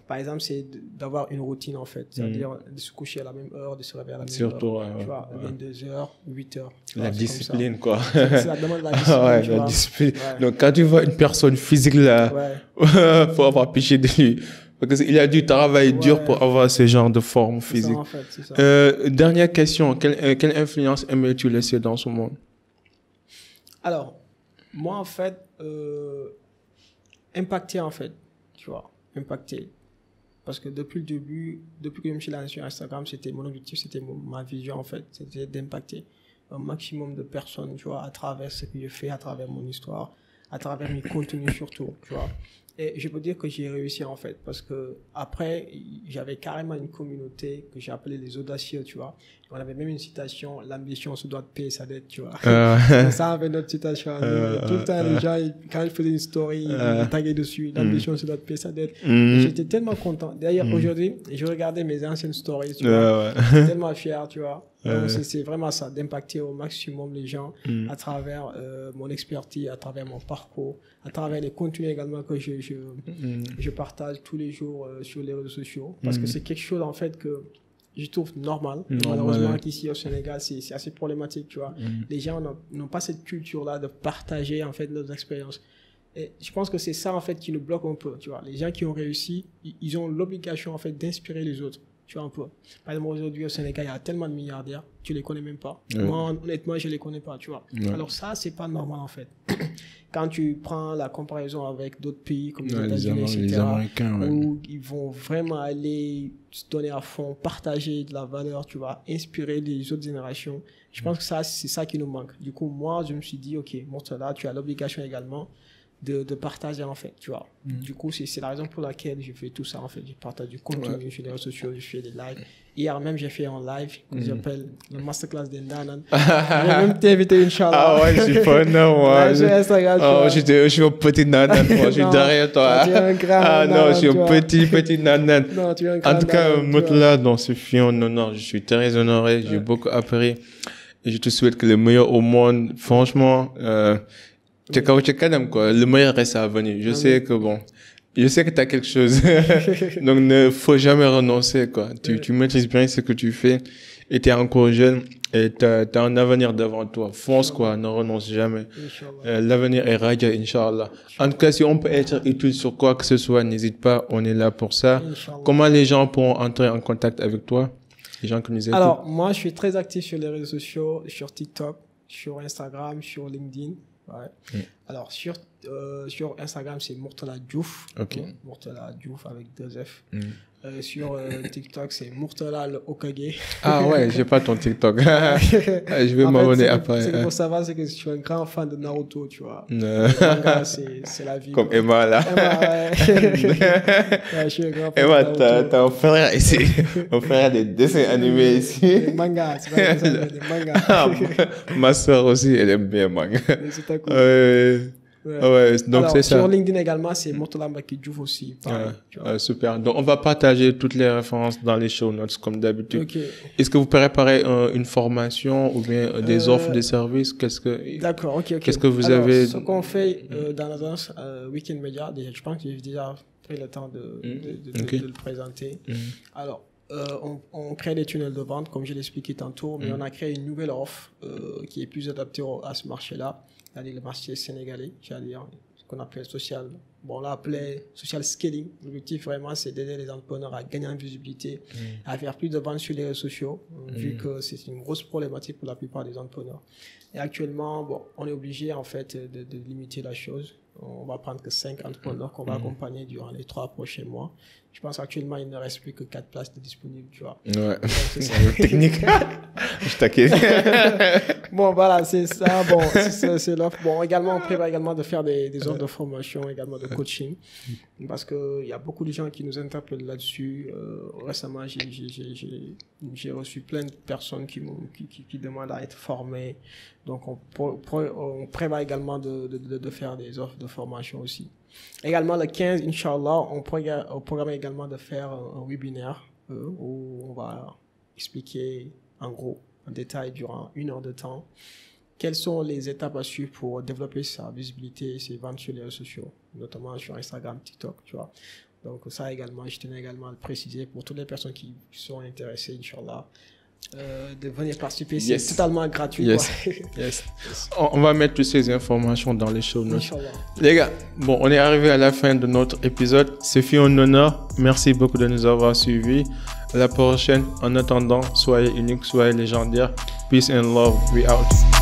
par exemple, c'est d'avoir une routine, en fait. C'est-à-dire de se coucher à la même heure, de se réveiller à la même heure. Surtout, tu vois, 22h, 8h. La discipline, quoi. Ça demande la discipline. La discipline. Donc, quand tu vois une personne physique là, faut avoir pitié de lui. Parce qu'il a dû travailler dur pour avoir ce genre de forme physique. Ça, en fait, c'est ça. Dernière question. Quelle influence aimerais-tu laisser dans ce monde? Alors, moi, en fait, impacter, en fait. Tu vois, impacter. Parce que depuis le début, depuis que je me suis lancé sur Instagram, c'était mon objectif, c'était ma vision, en fait. C'était d'impacter un maximum de personnes, tu vois, à travers ce que je fais, à travers mon histoire, à travers mes contenus surtout, tu vois. Et je peux dire que j'ai réussi, en fait, parce que après, j'avais carrément une communauté que j'ai appelée les audacieux, tu vois. On avait même une citation, l'ambition se doit de payer sa dette, tu vois. Ça avait notre citation. Tout le temps, les gens, quand ils faisaient une story, ils taguaient dessus, l'ambition se doit de payer sa dette. J'étais tellement content. D'ailleurs, aujourd'hui, je regardais mes anciennes stories, tu vois. J'étais tellement fier, tu vois. C'est vraiment ça, d'impacter au maximum les gens à travers mon expertise, à travers mon parcours, à travers les contenus également que je partage tous les jours sur les réseaux sociaux. Parce que c'est quelque chose, en fait, que je trouve normal. Malheureusement, qu'ici au Sénégal, c'est assez problématique, tu vois. Les gens n'ont pas cette culture-là de partager, en fait, leurs expériences. Et je pense que c'est ça, en fait, qui nous bloque un peu, tu vois. Les gens qui ont réussi, ils ont l'obligation, en fait, d'inspirer les autres. Tu vois un peu. Par exemple, aujourd'hui au Sénégal, il y a tellement de milliardaires, tu les connais même pas. Moi, honnêtement, je les connais pas, tu vois. Alors ça, c'est pas normal, en fait. Quand tu prends la comparaison avec d'autres pays comme les États-Unis, etc., les Américains, où ils vont vraiment aller se donner à fond, partager de la valeur, tu vois, inspirer les autres générations. Je pense que ça, c'est ça qui nous manque. Du coup, moi, je me suis dit, ok, Murtala, tu as l'obligation également de partager, en fait, tu vois. Du coup, c'est la raison pour laquelle je fais tout ça, en fait. Je partage du contenu sur les réseaux sociaux, je fais des lives. Hier même, j'ai fait un live que j'appelle le masterclass des Nanan. Je vais même t'inviter, Inch'Allah. Ah ouais, je suis pas non, moi. Je suis un petit Nanan, moi. Je suis derrière toi. Tu es un grand non, je suis un petit Nanan. Non, tu es un grand En tout cas, Murtala, dans ce film, non, je suis très honoré. J'ai beaucoup appris. Et je te souhaite que le meilleur au monde. Franchement, quoi. Le meilleur reste à venir. Je sais que t'as quelque chose. Donc, ne faut jamais renoncer, quoi. Tu maîtrises bien ce que tu fais et t'es encore jeune et t'as un avenir devant toi. Fonce, quoi. Ne renonce jamais. L'avenir est raja, Inch'Allah. En tout cas, si on peut être utile sur quoi que ce soit, n'hésite pas. On est là pour ça. Comment les gens pourront entrer en contact avec toi? Les gens qui nous écoutent. Alors, moi, je suis très actif sur les réseaux sociaux, sur TikTok, sur Instagram, sur LinkedIn. Ouais. Alors, sur Instagram, c'est Murtala Diouf. Murtala Diouf avec 2 F. Sur TikTok, c'est Murtala le Hokage. Ah ouais, j'ai pas ton TikTok. Je vais m'abonner après. Ce qu'il faut savoir, c'est que je suis un grand fan de Naruto, tu vois. Le manga, c'est la vie. Comme Emma, là. Emma, ouais. Je suis un grand fan Emma, de Naruto. t'as un frère ici. Un frère des dessins animés ici. Des mangas, c'est pas des dessins animés, des mangas. Ma soeur aussi, elle aime bien manga. C'est cool. Ouais, donc alors, c'est ça. Sur LinkedIn également, c'est Murtala Mbaki Diouf aussi. Pareil, super. Donc, on va partager toutes les références dans les show notes, comme d'habitude. Est-ce que vous préparez une formation ou bien des offres, des services? D'accord, ok. Qu'est-ce que vous avez? Ce qu'on fait dans l'agence Weekend Media, déjà, je pense que j'ai déjà pris le temps de le présenter. Alors, on crée des tunnels de vente, comme je l'ai expliqué tantôt, mais on a créé une nouvelle offre qui est plus adaptée à ce marché-là. C'est-à-dire le marché sénégalais, c'est-à-dire ce qu'on appelle social. Bon, on l'a appelé social scaling. L'objectif vraiment, c'est d'aider les entrepreneurs à gagner en visibilité, à faire plus de ventes sur les réseaux sociaux, vu que c'est une grosse problématique pour la plupart des entrepreneurs. Et actuellement, on est obligé en fait de limiter la chose. On va prendre que 5 entrepreneurs qu'on va accompagner durant les 3 prochains mois. Je pense qu'actuellement, il ne reste plus que 4 places de disponibles, tu vois. Ouais, c'est technique. Je t'inquiète. Bon, voilà, c'est ça. Bon, c'est l'offre. Bon, également, on prévoit également de faire des offres de formation, également de coaching. Parce qu'il y a beaucoup de gens qui nous interpellent là-dessus. Récemment, j'ai reçu plein de personnes qui demandent à être formées. Donc, on prévoit également de faire des offres de formation aussi. Également, le 15, Inch'Allah, on programme également de faire un webinaire où on va expliquer en gros, en détail, durant 1 heure de temps, quelles sont les étapes à suivre pour développer sa visibilité et ses ventes sur les réseaux sociaux, notamment sur Instagram, TikTok, tu vois. Donc ça également, je tenais également à le préciser pour toutes les personnes qui sont intéressées, Inch'Allah, de venir participer. C'est totalement gratuit. Yes. On va mettre toutes ces informations dans les show notes. Les gars, bon, on est arrivé à la fin de notre épisode. Ce fut un honneur. Merci beaucoup de nous avoir suivis. À la prochaine. En attendant, soyez uniques, soyez légendaires. Peace and love. We out.